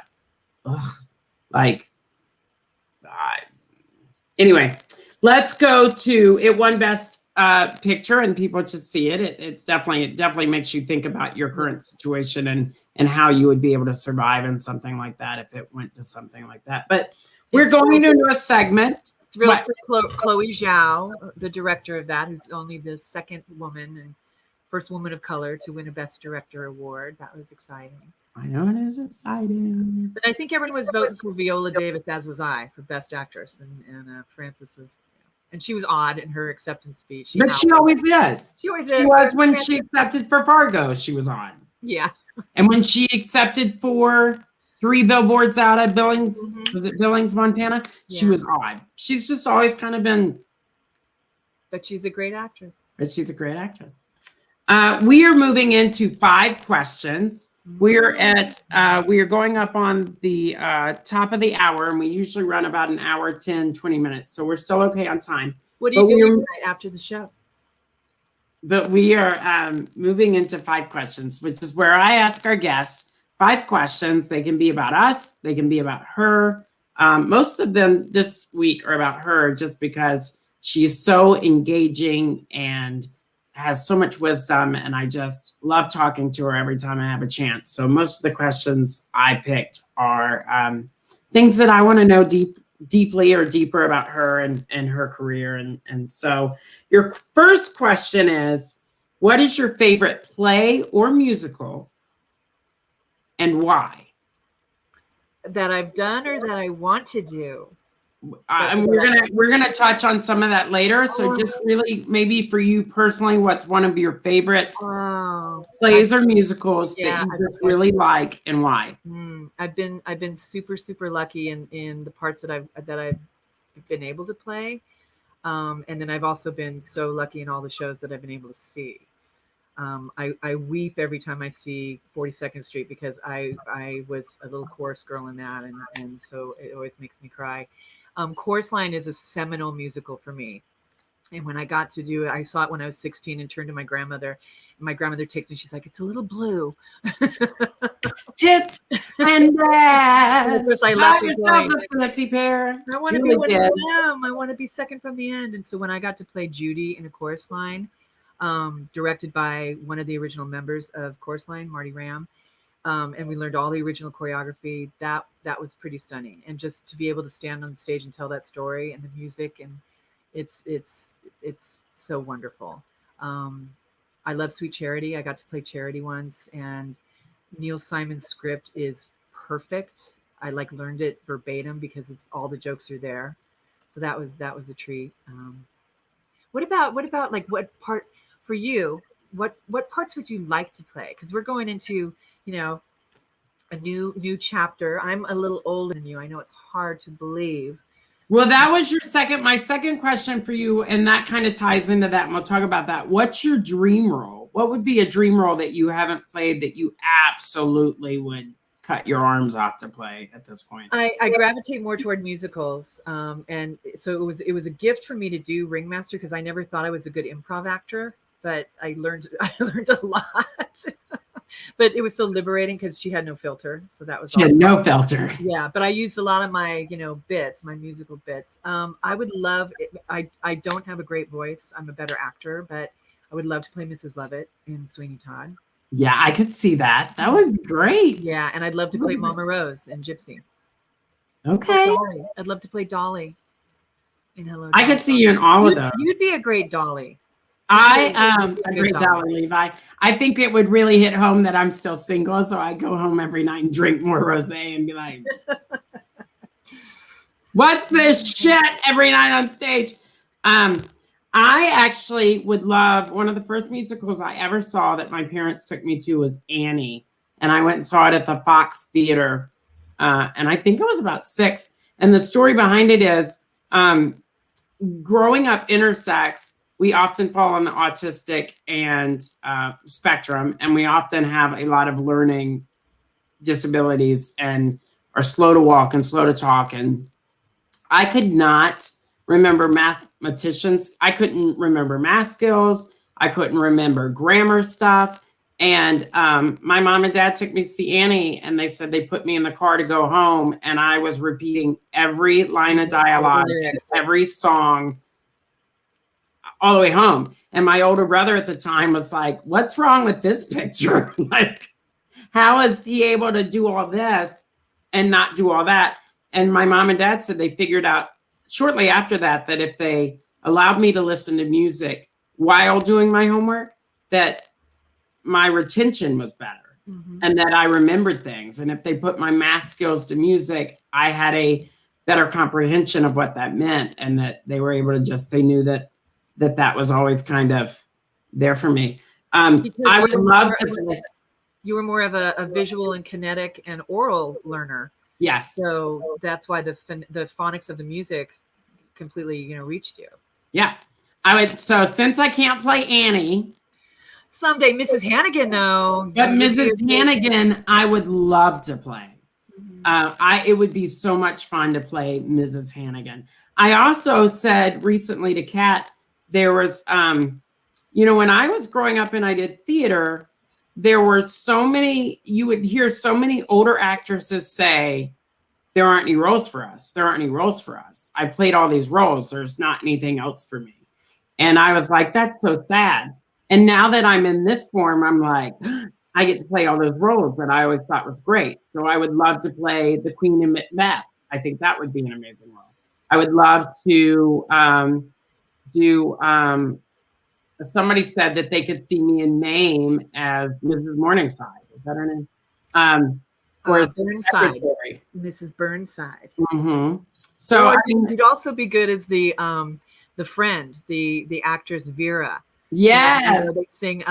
anyway, let's go to it. Won Best Picture, and people just see it. It definitely makes you think about your current situation and how you would be able to survive in something like that if it went to something like that. But we're going into a segment. Chloe Zhao, the director of that, who's only the second woman and first woman of color to win a Best Director award. That was exciting. I know it is exciting. But I think everyone was voting for Viola Davis, as was I, for Best Actress. And Frances was, and she was odd in her acceptance speech. She always is. She always was when she accepted for Fargo. She was odd. Yeah. And when she accepted for 3 Billboards Out at Billings, was it Billings, Montana? Yeah. She was odd. She's just always kind of been. But she's a great actress. We are moving into 5 questions. We are going up on the top of the hour, and we usually run about an hour, 10, 20 minutes. So we're still okay on time. What are you doing tonight after the show? But we are moving into 5 questions, which is where I ask our guests 5 questions. They can be about us. They can be about her. Most of them this week are about her just because she's so engaging and has so much wisdom, and I just love talking to her every time I have a chance. So most of the questions I picked are things that I want to know deeply or deeper about her and her career. And so your first question is, what is your favorite play or musical and why? That I've done or that I want to do? we're gonna touch on some of that later. So just really maybe for you personally, what's one of your favorite plays or musicals that you just really like and why? I've been super lucky in the parts that I've been able to play, and then I've also been so lucky in all the shows that I've been able to see. I weep every time I see 42nd Street because I was a little chorus girl in that, and so it always makes me cry. Chorus Line is a seminal musical for me. And when I got to do it, I saw it when I was 16 and turned to my grandmother. And my grandmother takes me, she's like, it's a little blue. Tits and that. I love yourself a fancy pair. I want to be one of them. I want to be second from the end. And so when I got to play Judy in a Chorus Line, directed by one of the original members of Chorus Line, Marty Ram, and we learned all the original choreography, that was pretty stunning. And just to be able to stand on the stage and tell that story and the music, and it's so wonderful. I love Sweet Charity. I got to play Charity once, and Neil Simon's script is perfect. I learned it verbatim because it's all the jokes are there. So that was a treat. What about like what part for you? What parts would you like to play? Because we're going into, a new chapter. I'm a little older than you. I know it's hard to believe. Well, that was my second question for you, and that kind of ties into that, and we'll talk about that. What's your dream role? What would be a dream role that you haven't played that you absolutely would cut your arms off to play at this point? I gravitate more toward musicals, and so it was a gift for me to do Ringmaster because I never thought I was a good improv actor, but I learned a lot. But it was so liberating because she had no filter, so that was. She had no filter. Yeah, but I used a lot of my bits, my musical bits. I would love. I don't have a great voice. I'm a better actor, but I would love to play Mrs. Lovett in Sweeney Todd. Yeah, I could see that. That would be great. Yeah, and I'd love to play Mama Rose in Gypsy. Okay. I'd love to play Dolly in Hello, Dolly. I could see you in all of those. You'd be a great Dolly. A great Dolly, Levi. I think it would really hit home that I'm still single, so I go home every night and drink more rosé and be like, "What's this shit?" every night on stage. I actually would love, one of the first musicals I ever saw that my parents took me to was Annie, and I went and saw it at the Fox Theater, and I think I was about 6. And the story behind it is, growing up intersex, we often fall on the autistic and spectrum, and we often have a lot of learning disabilities and are slow to walk and slow to talk. And I could not remember mathematicians. I couldn't remember math skills. I couldn't remember grammar stuff. And my mom and dad took me to see Annie, and they said they put me in the car to go home, and I was repeating every line of dialogue and every song all the way home. And my older brother at the time was like, "What's wrong with this picture? Like, how is he able to do all this and not do all that?" And my mom and dad said they figured out shortly after that if they allowed me to listen to music while doing my homework, that my retention was better, and that I remembered things. And if they put my math skills to music, I had a better comprehension of what that meant, and that they were able to they knew that was always kind of there for me. I would love to. You were more of a visual and kinetic and oral learner. Yes. So that's why the phonics of the music completely, reached you. Yeah. I would. So since I can't play Annie. Someday, Mrs. Hannigan, though. But Mrs. Hannigan, I would love to play. It would be so much fun to play Mrs. Hannigan. I also said recently to Kat, there was, when I was growing up and I did theater, there were you would hear so many older actresses say, "There aren't any roles for us. There aren't any roles for us. I played all these roles. There's not anything else for me." And I was like, that's so sad. And now that I'm in this form, I'm like, I get to play all those roles that I always thought was great. So I would love to play the Queen in Macbeth. I think that would be an amazing role. I would love to do somebody said that they could see me in Name as Mrs. Morningside. Is that her name? Or Burnside. Mrs. Burnside. So I mean, you'd also be good as the friend, the actress Vera. yes. They sing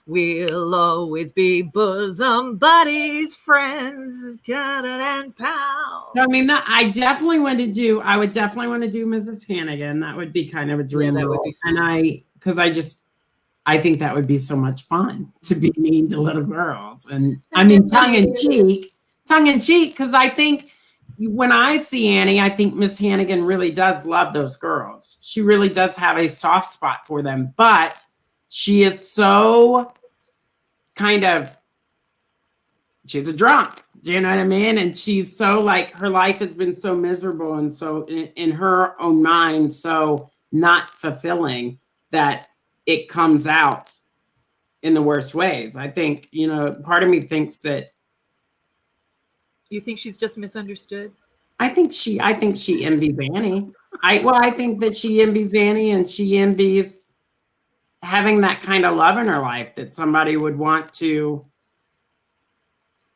"We'll always be bosom buddies, friends, and pals." So I mean, I would definitely want to do Mrs. Hannigan. That would be kind of a dream that would role. be fun. And I think that would be so much fun to be mean to little girls. And I mean, tongue in cheek, because I think when I see Annie, I think Miss Hannigan really does love those girls. She really does have a soft spot for them, but she is so she's a drunk. Do you know what I mean? And she's so like, her life has been so miserable and so in her own mind, so not fulfilling that it comes out in the worst ways. I think, part of me thinks that. You think she's just misunderstood? I think she envies Annie. I think that she envies Annie, and she envies having that kind of love in her life, that somebody would want to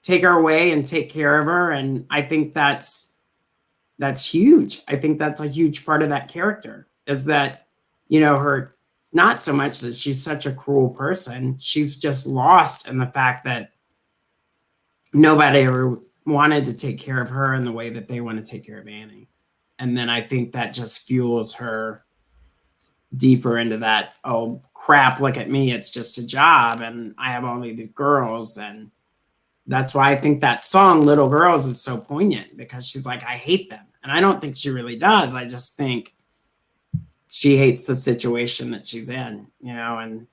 take her away and take care of her. And I think that's huge. I think that's a huge part of that character, is that, it's not so much that she's such a cruel person. She's just lost in the fact that nobody ever wanted to take care of her in the way that they want to take care of Annie. And then I think that just fuels her deeper into that, oh crap, look at me, it's just a job and I have only the girls. And that's why I think that song Little Girls is so poignant, because she's like, I hate them. And I don't think she really does. I just think she hates the situation that she's in, and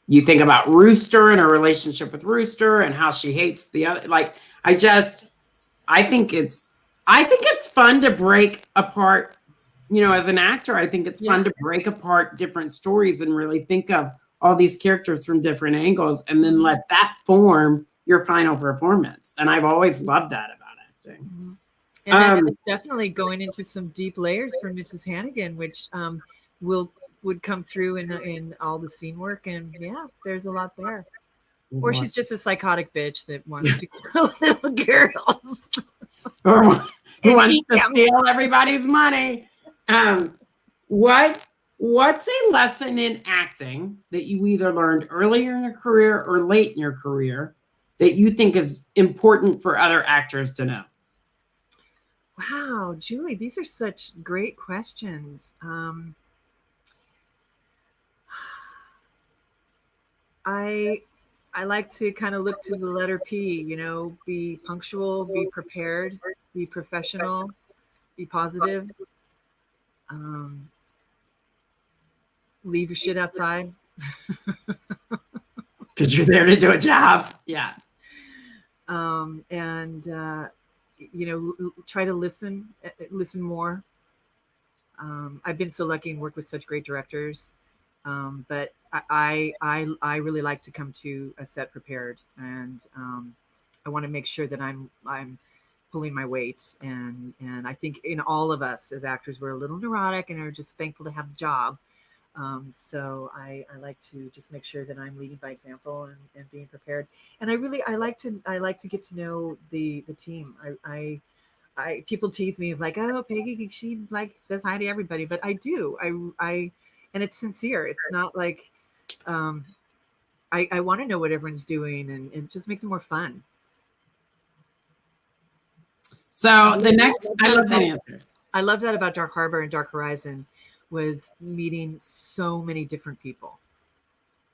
you think about Rooster and her relationship with Rooster and how she hates the other. Like, I think it's fun to break apart, as an actor. I think it's fun to break apart different stories and really think of all these characters from different angles and then let that form your final performance. And I've always loved that about acting. Mm-hmm. And it's definitely going into some deep layers for Mrs. Hannigan, which would come through in all the scene work. And yeah, there's a lot there. Or she's just a psychotic bitch that wants to kill little girls. Or who wants to steal everybody's money. What's a lesson in acting that you either learned earlier in your career or late in your career that you think is important for other actors to know? Wow, Julie, these are such great questions. I like to kind of look to the letter P, be punctual, be prepared, be professional, be positive. Leave your shit outside. Because you're there to do a job. Yeah. Try to listen more. I've been so lucky and work with such great directors. But I really like to come to a set prepared, and I want to make sure that I'm pulling my weight. And I think in all of us as actors, we're a little neurotic and are just thankful to have a job. So I like to just make sure that I'm leading by example and being prepared. And I like to get to know the team. I people tease me of like, oh, Peggy, she like says hi to everybody, but I do. And it's sincere. It's not like I want to know what everyone's doing, and it just makes it more fun. So I love that answer. I love that about Dark Harbor and Dark Horizon, was meeting so many different people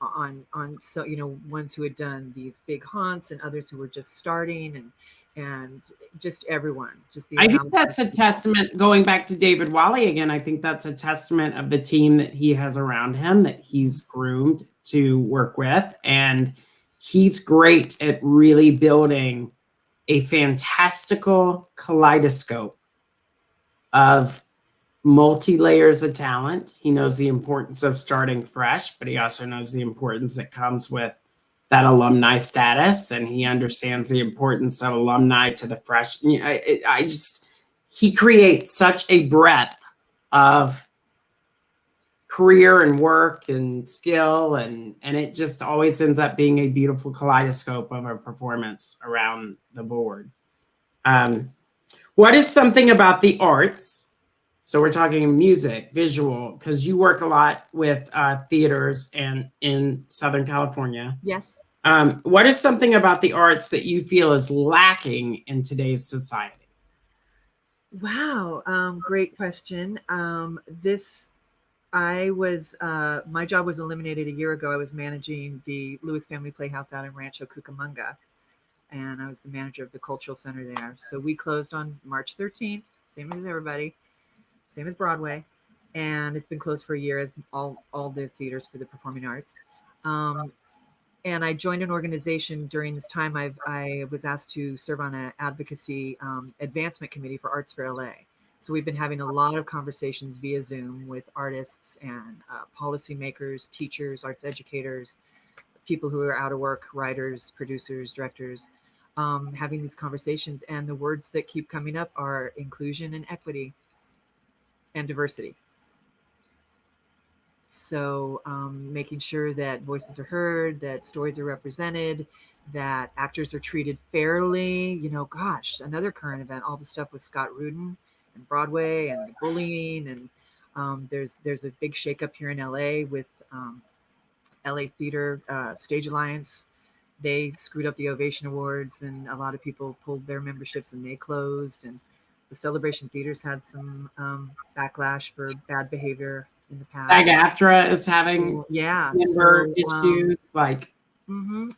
on so ones who had done these big haunts and others who were just starting and just everyone. I think that's a testament, going back to David Wally again, I think that's a testament of the team that he has around him, that he's groomed to work with. And he's great at really building a fantastical kaleidoscope of multi-layers of talent. He knows the importance of starting fresh, but he also knows the importance that comes with that alumni status, and he understands the importance of alumni to the fresh. He creates such a breadth of career and work and skill, and it just always ends up being a beautiful kaleidoscope of a performance around the board. What is something about the arts? So we're talking music, visual, because you work a lot with theaters and in Southern California. Yes. What is something about the arts that you feel is lacking in today's society? Wow. Great question. My job was eliminated a year ago. I was managing the Lewis Family Playhouse out in Rancho Cucamonga, and I was the manager of the cultural center there. So we closed on March 13th, same as everybody, same as Broadway. And it's been closed for a year, as all the theaters for the performing arts. And I joined an organization during this time. I was asked to serve on an advocacy advancement committee for Arts for LA. So we've been having a lot of conversations via Zoom with artists and policymakers, teachers, arts educators, people who are out of work, writers, producers, directors, having these conversations. And the words that keep coming up are inclusion and equity and diversity. So making sure that voices are heard, that stories are represented, that actors are treated fairly. Gosh, another current event, all the stuff with Scott Rudin and Broadway and the bullying. And there's a big shakeup here in LA with LA Theater Stage Alliance. They screwed up the Ovation Awards, and a lot of people pulled their memberships and they closed. And the Celebration Theaters had some backlash for bad behavior in the past. SAG-AFTRA is having member issues,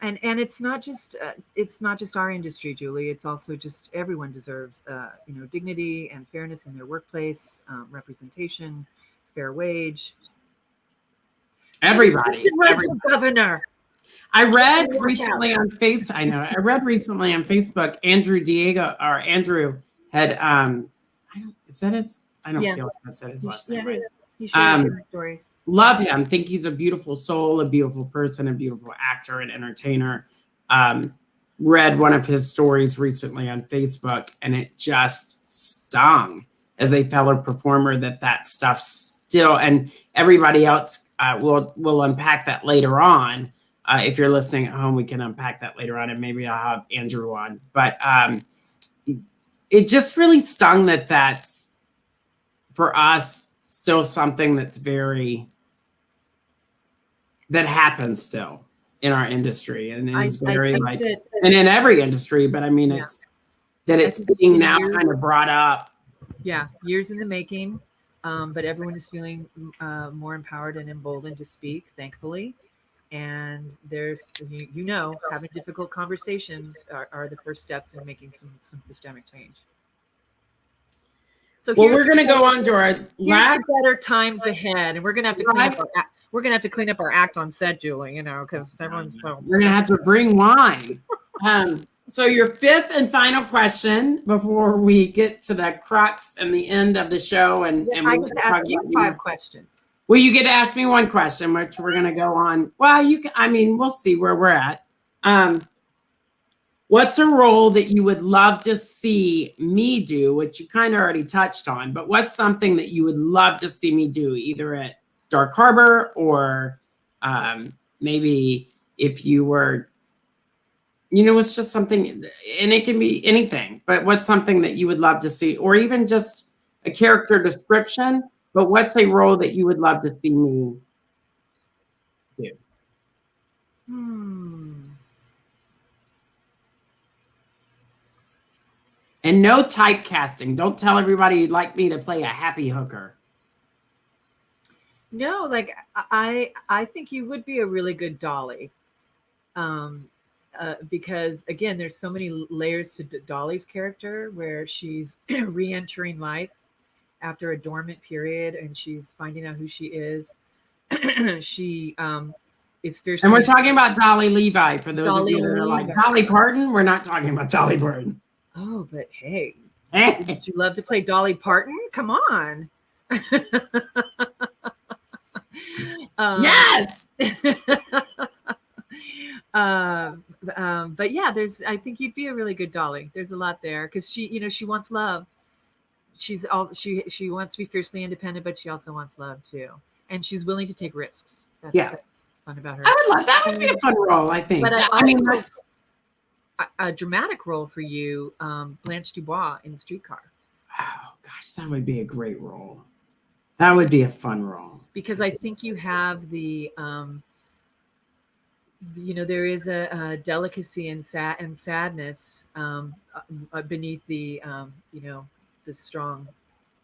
and it's not just our industry, Julie. It's also just everyone deserves dignity and fairness in their workplace, representation, fair wage. Everybody. Governor. I read recently on Facebook, Andrew had I don't feel like I said his last name. Right. He shares stories. Love him. Think he's a beautiful soul, a beautiful person, a beautiful actor and entertainer. Read one of his stories recently on Facebook, and it just stung as a fellow performer that stuff still, and everybody else will unpack that later on. If you're listening at home, we can unpack that later on, and maybe I'll have Andrew on. But it just really stung that's for us still something that's that happens still in our industry, and it's very and in every industry. But I mean, it's being now kind of brought up. Yeah, years in the making, but everyone is feeling more empowered and emboldened to speak, thankfully. And there's, having difficult conversations are the first steps in making some systemic change. So we're going to go on to our last better times ahead, and we're going to have to clean up our act on set, Julie. Because everyone's we're going to have to bring wine. So your fifth and final question before we get to the crux and the end of the show, and I get to ask you 5 questions. Well, you get to ask me one question, which we're going to go on. Well, we'll see where we're at. What's a role that you would love to see me do, which you kind of already touched on, but what's something that you would love to see me do, either at Dark Harbor or maybe if you were, it's just something, and it can be anything, but what's something that you would love to see, or even just a character description, but what's a role that you would love to see me do? And no typecasting. Don't tell everybody you'd like me to play a happy hooker. No, I think you would be a really good Dolly. Because again, there's so many layers to Dolly's character, where she's re-entering life after a dormant period, and she's finding out who she is. She is fiercely. And we're talking about Dolly Levi, for those of you that are like, Dolly Parton? We're not talking about Dolly Parton. Oh, but hey, would you love to play Dolly Parton? Come on. Yes. But yeah, I think you'd be a really good Dolly. There's a lot there, because she wants love. She wants to be fiercely independent, but she also wants love too, and she's willing to take risks. That's fun about her. I would love that. Would be a fun role, I think. But a dramatic role for you, Blanche Dubois in Streetcar. Oh gosh, that would be a great role. That would be a fun role. Because I think you have the, there is a delicacy and sadness beneath the, the strong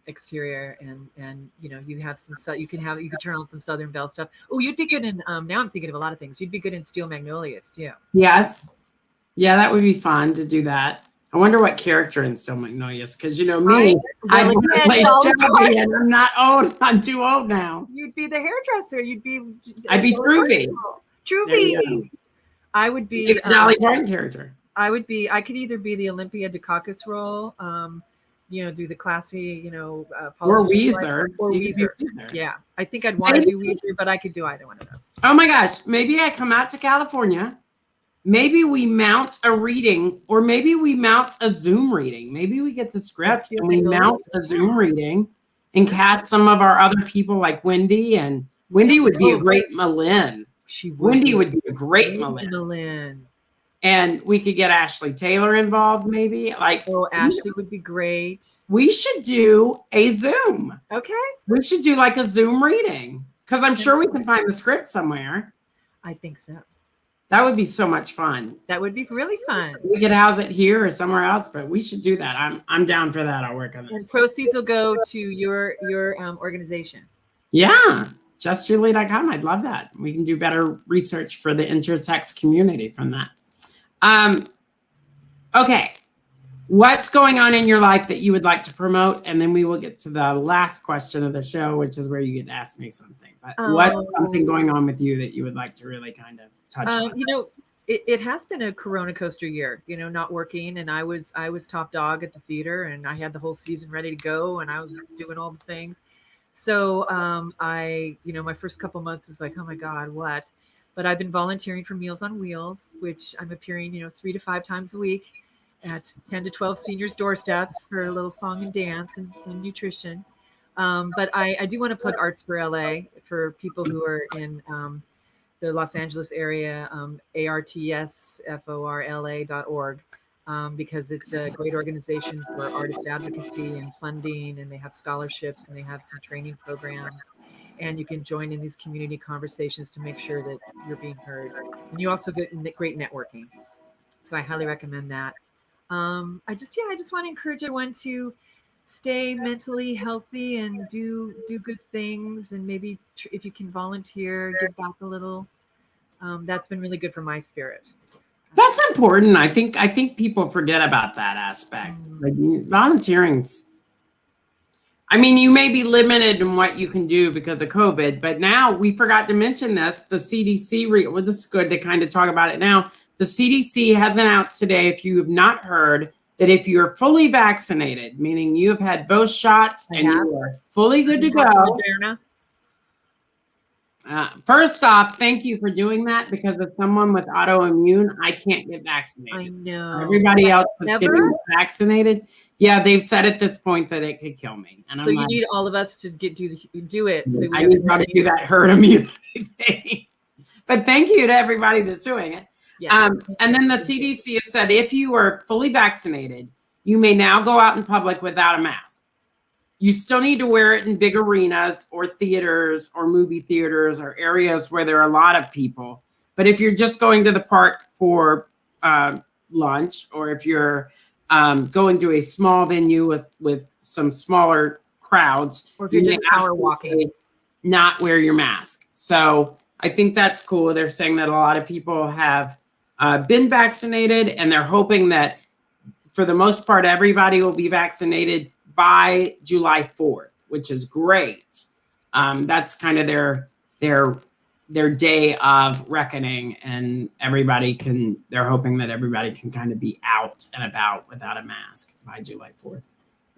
exterior, and you have you can turn on some Southern Belle stuff. Oh, you'd be good in. Now I'm thinking of a lot of things. You'd be good in Steel Magnolias too. Yes, yeah, that would be fun to do that. I wonder what character in Steel Magnolias, because me, I've played Shelby, and I'm not old. I'm too old now. You'd be the hairdresser. I'd be Truvy. Truvy. I would be a Dolly Parton character. I could either be the Olympia Dukakis role, do the classy, or Weezer. Or Weezer. Yeah, I think I'd want to do Weezer, but I could do either one of those. Oh my gosh, maybe I come out to California. Maybe we mount a reading, or maybe we mount a Zoom reading. Maybe we get the script and we mount a Zoom reading and cast some of our other people like Wendy. And Wendy would be a great Malin. Wendy would be a great Malin. And we could get Ashley Taylor involved, maybe. Ashley would be great. We should do a Zoom. Okay. We should do like a Zoom reading, because I'm sure we can find the script somewhere. I think so. That would be so much fun. That would be really fun. We could house it here or somewhere else, but we should do that. I'm down for that. I'll work on it. And proceeds will go to your organization. Yeah, justjuleigh.com. I'd love that. We can do better research for the intersex community from that. Okay. What's going on in your life that you would like to promote? And then we will get to the last question of the show, which is where you get to ask me something. But what's something going on with you that you would like to really kind of touch on? It has been a Corona coaster year, not working. And I was top dog at the theater, and I had the whole season ready to go, and I was doing all the things. So my first couple months was like, oh my God, what? But I've been volunteering for Meals on Wheels, which I'm appearing, 3 to 5 times a week at 10 to 12 seniors' doorsteps for a little song and dance and nutrition. But I do want to plug Arts for LA for people who are in the Los Angeles area, artsforla.org, because it's a great organization for artist advocacy and funding, and they have scholarships and they have some training programs. And you can join in these community conversations to make sure that you're being heard. And you also get great networking. So I highly recommend that. I just want to encourage everyone to stay mentally healthy and do good things. And maybe if you can volunteer, give back a little. That's been really good for my spirit. That's important. I think people forget about that aspect. Like volunteering's, you may be limited in what you can do because of COVID, but now we forgot to mention this. The CDC, this is good to kind of talk about it now. The CDC has announced today, if you have not heard, that if you're fully vaccinated, meaning you have had both shots and you are fully good to go. First off, thank you for doing that, because as someone with autoimmune, I can't get vaccinated. I know. Everybody else is getting vaccinated. Yeah, they've said at this point that it could kill me. And so you need all of us to do it. So I need how to do that herd immunity thing. But thank you to everybody that's doing it. Yes. And then the CDC has said if you are fully vaccinated, you may now go out in public without a mask. You still need to wear it in big arenas or theaters or movie theaters or areas where there are a lot of people. But if you're just going to the park for lunch, or if you're going to a small venue with some smaller crowds, or if you're just power walking, not wear your mask. So I think that's cool. They're saying that a lot of people have been vaccinated, and they're hoping that for the most part, everybody will be vaccinated by July 4th, which is great. That's kind of their day of reckoning, and they're hoping that everybody can kind of be out and about without a mask by July 4th.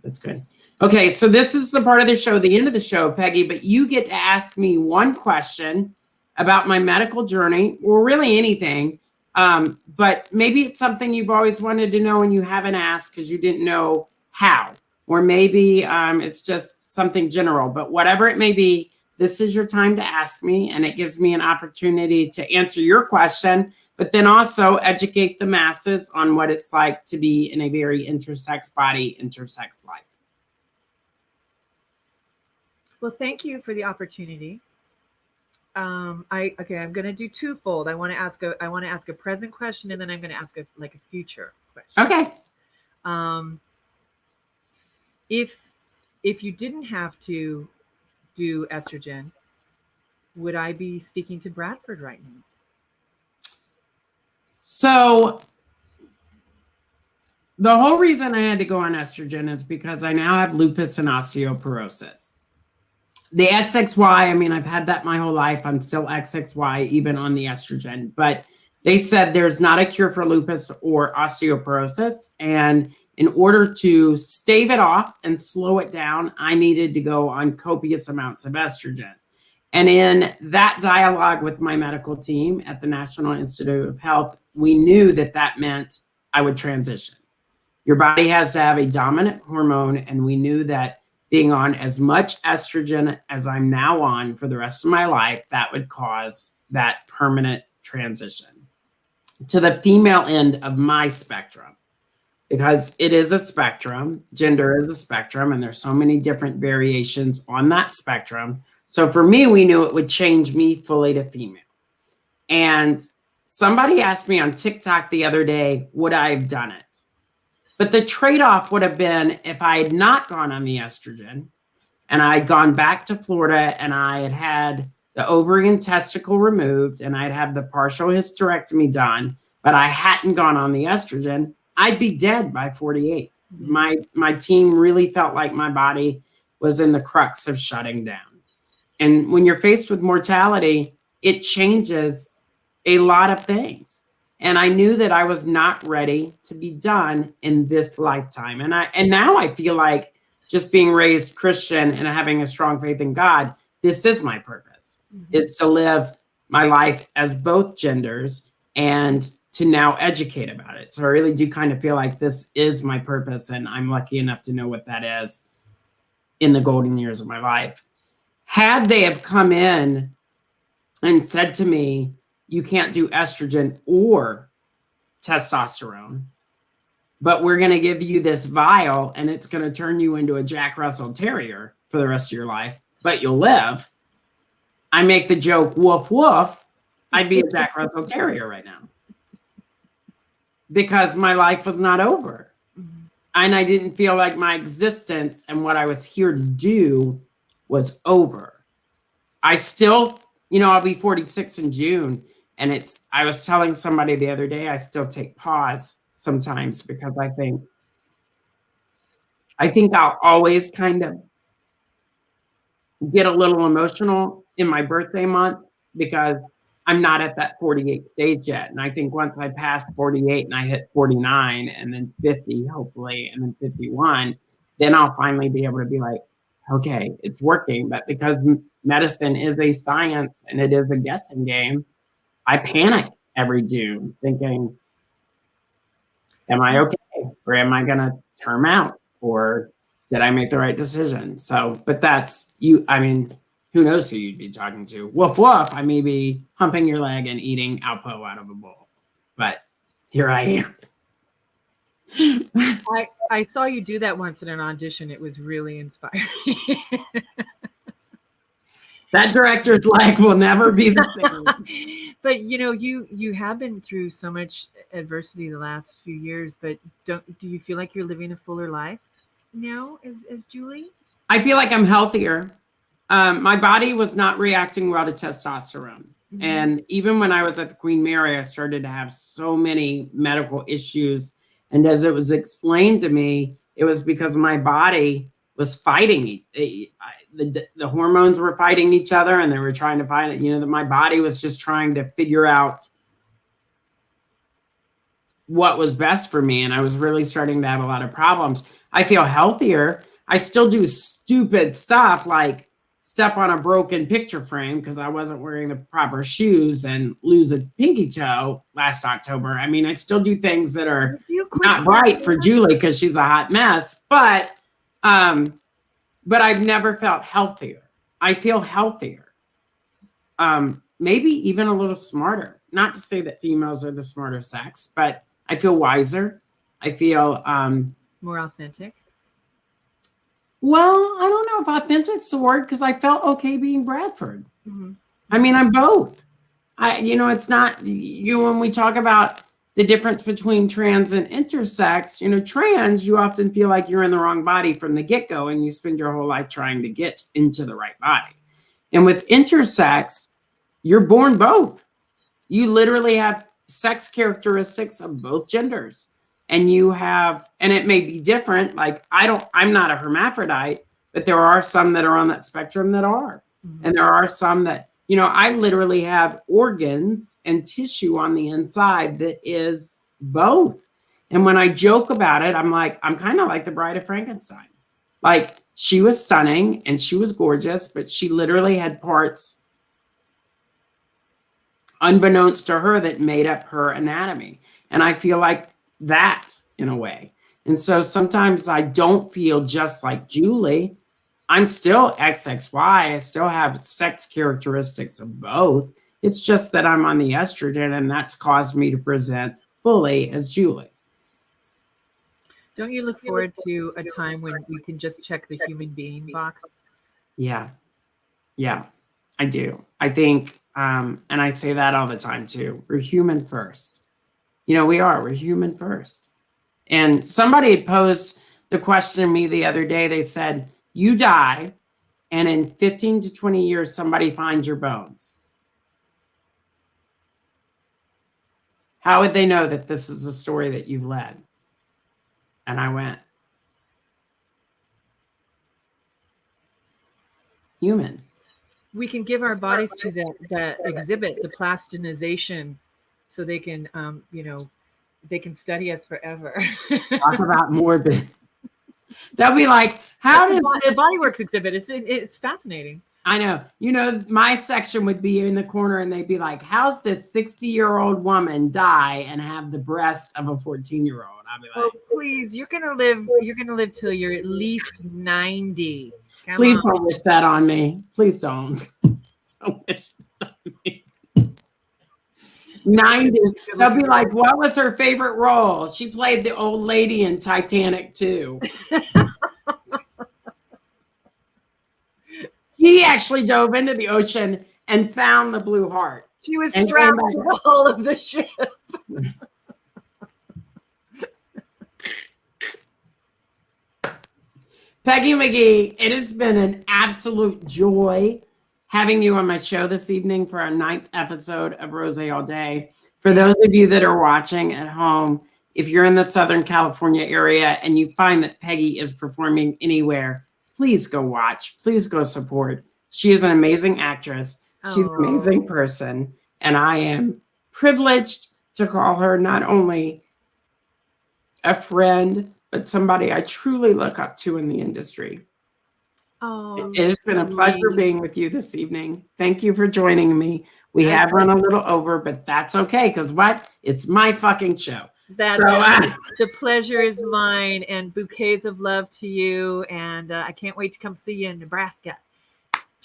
That's good. Okay, so this is the part of the show, the end of the show, Peggy, but you get to ask me one question about my medical journey, or really anything. But maybe it's something you've always wanted to know and you haven't asked because you didn't know how. Or maybe it's just something general, but whatever it may be, this is your time to ask me, and it gives me an opportunity to answer your question but then also educate the masses on what it's like to be in a very intersex body, intersex life. Well, thank you for the opportunity. I'm going to do twofold. I want to ask a present question, and then I'm going to ask a future question. Okay. If you didn't have to do estrogen, would I be speaking to Bradford right now? So the whole reason I had to go on estrogen is because I now have lupus and osteoporosis. The XXY, I mean, I've had that my whole life. I'm still XXY, even on the estrogen. But they said there's not a cure for lupus or osteoporosis. And in order to stave it off and slow it down, I needed to go on copious amounts of estrogen. And in that dialogue with my medical team at the National Institute of Health, we knew that that meant I would transition. Your body has to have a dominant hormone, and we knew that being on as much estrogen as I'm now on for the rest of my life, that would cause that permanent transition to the female end of my spectrum, because it is a spectrum. Gender is a spectrum, and there's so many different variations on that spectrum. So for me, we knew it would change me fully to female. And somebody asked me on TikTok the other day, would I have done it? But the trade-off would have been if I had not gone on the estrogen and I had gone back to Florida and I had had the ovary and testicle removed and I'd have the partial hysterectomy done, but I hadn't gone on the estrogen, I'd be dead by 48. My team really felt like my body was in the crux of shutting down. And when you're faced with mortality, it changes a lot of things. And I knew that I was not ready to be done in this lifetime. And now I feel like, just being raised Christian and having a strong faith in God, this is my purpose, is to live my life as both genders and to now educate about it. So I really do kind of feel like this is my purpose, and I'm lucky enough to know what that is in the golden years of my life. Had they have come in and said to me, you can't do estrogen or testosterone, but we're going to give you this vial and it's going to turn you into a Jack Russell Terrier for the rest of your life, but you'll live. I make the joke, woof, woof. I'd be a Jack Russell Terrier right now because my life was not over. And I didn't feel like my existence and what I was here to do was over. I still, I'll be 46 in June. And I was telling somebody the other day, I still take pause sometimes because I think I'll always kind of get a little emotional in my birthday month because I'm not at that 48 stage yet. And I think once I pass 48 and I hit 49 and then 50, hopefully, and then 51, then I'll finally be able to be like, okay, it's working. But because medicine is a science and it is a guessing game, I panic every June thinking, am I okay? Or am I going to term out? Or did I make the right decision? So, but that's you. I mean, who knows who you'd be talking to? Woof, woof. I may be humping your leg and eating Alpo out of a bowl. But here I am. I saw you do that once in an audition. It was really inspiring. That director's life will never be the same. But you have been through so much adversity the last few years. But do you feel like you're living a fuller life now as Juleigh? I feel like I'm healthier. My body was not reacting well to testosterone. And even when I was at the Queen Mary, I started to have so many medical issues. And as it was explained to me, it was because my body was fighting. The hormones were fighting each other, and they were trying to find it. That my body was just trying to figure out what was best for me. And I was really starting to have a lot of problems. I feel healthier. I still do stupid stuff like step on a broken picture frame because I wasn't wearing the proper shoes and lose a pinky toe last October. I mean, I still do things that are not right for Juleigh because she's a hot mess, but I've never felt healthier. I feel healthier. Maybe even a little smarter. not to say that females are the smarter sex, but I feel wiser. I feel more authentic. Well, I don't know if authentic's the word, because I felt okay being Bradford. Mm-hmm. I mean, I'm both. It's not when we talk about the difference between trans and intersex, trans, you often feel like you're in the wrong body from the get-go, and you spend your whole life trying to get into the right body. And with intersex, you're born both. You literally have sex characteristics of both genders. And it may be different. Like I'm not a hermaphrodite, but there are some that are on that spectrum that are. Mm-hmm. And there are some that, I literally have organs and tissue on the inside that is both. And when I joke about it, I'm kind of like the Bride of Frankenstein. Like, she was stunning and she was gorgeous, but she literally had parts unbeknownst to her that made up her anatomy. And I feel like that in a way. And so sometimes I don't feel just like Juleigh. I'm still XXY. I still have sex characteristics of both. It's just that I'm on the estrogen, and that's caused me to present fully as Juleigh. Don't you look forward to a time when you can just check the human being box? Yeah, I do. I think, and I say that all the time too. We're human first. We're human first. And somebody had posed the question to me the other day. They said, you die, and in 15 to 20 years, somebody finds your bones. How would they know that this is a story that you've led? And I went, human. We can give our bodies to that exhibit, the plastinization, so they can, they can study us forever. Talk about morbid. They'll be like, how did the Body Works exhibit? It's fascinating. I know. My section would be in the corner, and they'd be like, how's this 60-year-old woman die and have the breast of a 14-year-old? I'd be like, oh, please, you're gonna live till you're at least 90. Please don't wish that on me. Please don't. Don't wish that on me. 90. They'll be like, what was her favorite role? She played the old lady in Titanic 2. He actually dove into the ocean and found the Blue Heart. She was strapped to the hull of the ship. Peggy Magee, it has been an absolute joy having you on my show this evening for our 9th episode of Rose All Day. For those of you that are watching at home, if you're in the Southern California area and you find that Peggy is performing anywhere, please go watch. Please go support. She is an amazing actress. She's an amazing person. And I am privileged to call her not only a friend, but somebody I truly look up to in the industry. Oh, it has been a pleasure being with you this evening. Thank you for joining me. We have run a little over, but that's okay, because what? It's my fucking show. The pleasure is mine, and bouquets of love to you. And I can't wait to come see you in Nebraska.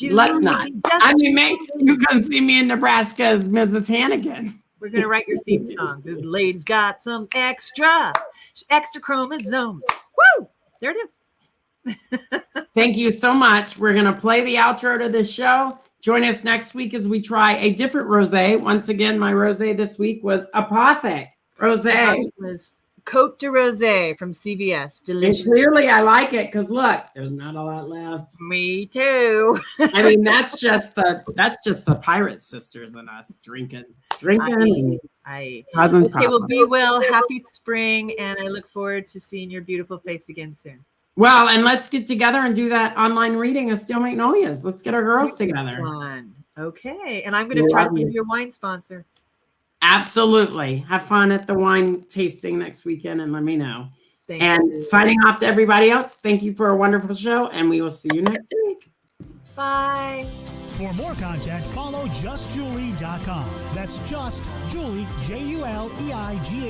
Let's not. I mean, maybe you come see me in Nebraska as Mrs. Hannigan. We're going to write your theme song. The lady's got some extra chromosomes. Woo! There it is. Thank you so much. We're going to play the outro to this show. Join us next week as we try a different rosé. Once again, my rosé this week was Apothic rosé. It was Côte de Rosé from CVS. Delicious. And clearly, I like it because look, there's not a lot left. Me too. I mean, that's just the Pirate Sisters and us drinking. Okay, well, be well. Happy spring, and I look forward to seeing your beautiful face again soon. Well, and let's get together and do that online reading of Steel Magnolias. Let's get our girls together. Fun. Okay, and I'm going to try to be your wine sponsor. Absolutely. Have fun at the wine tasting next weekend and let me know. Thank you. Signing off to everybody else, thank you for a wonderful show, and we will see you next week. Bye. For more content, follow justjuleigh.com. That's just Juleigh, JULEIGH.com.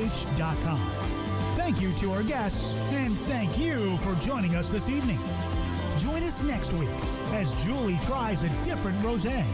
Thank you to our guests, and thank you for joining us this evening. Join us next week as Juleigh tries a different rosé.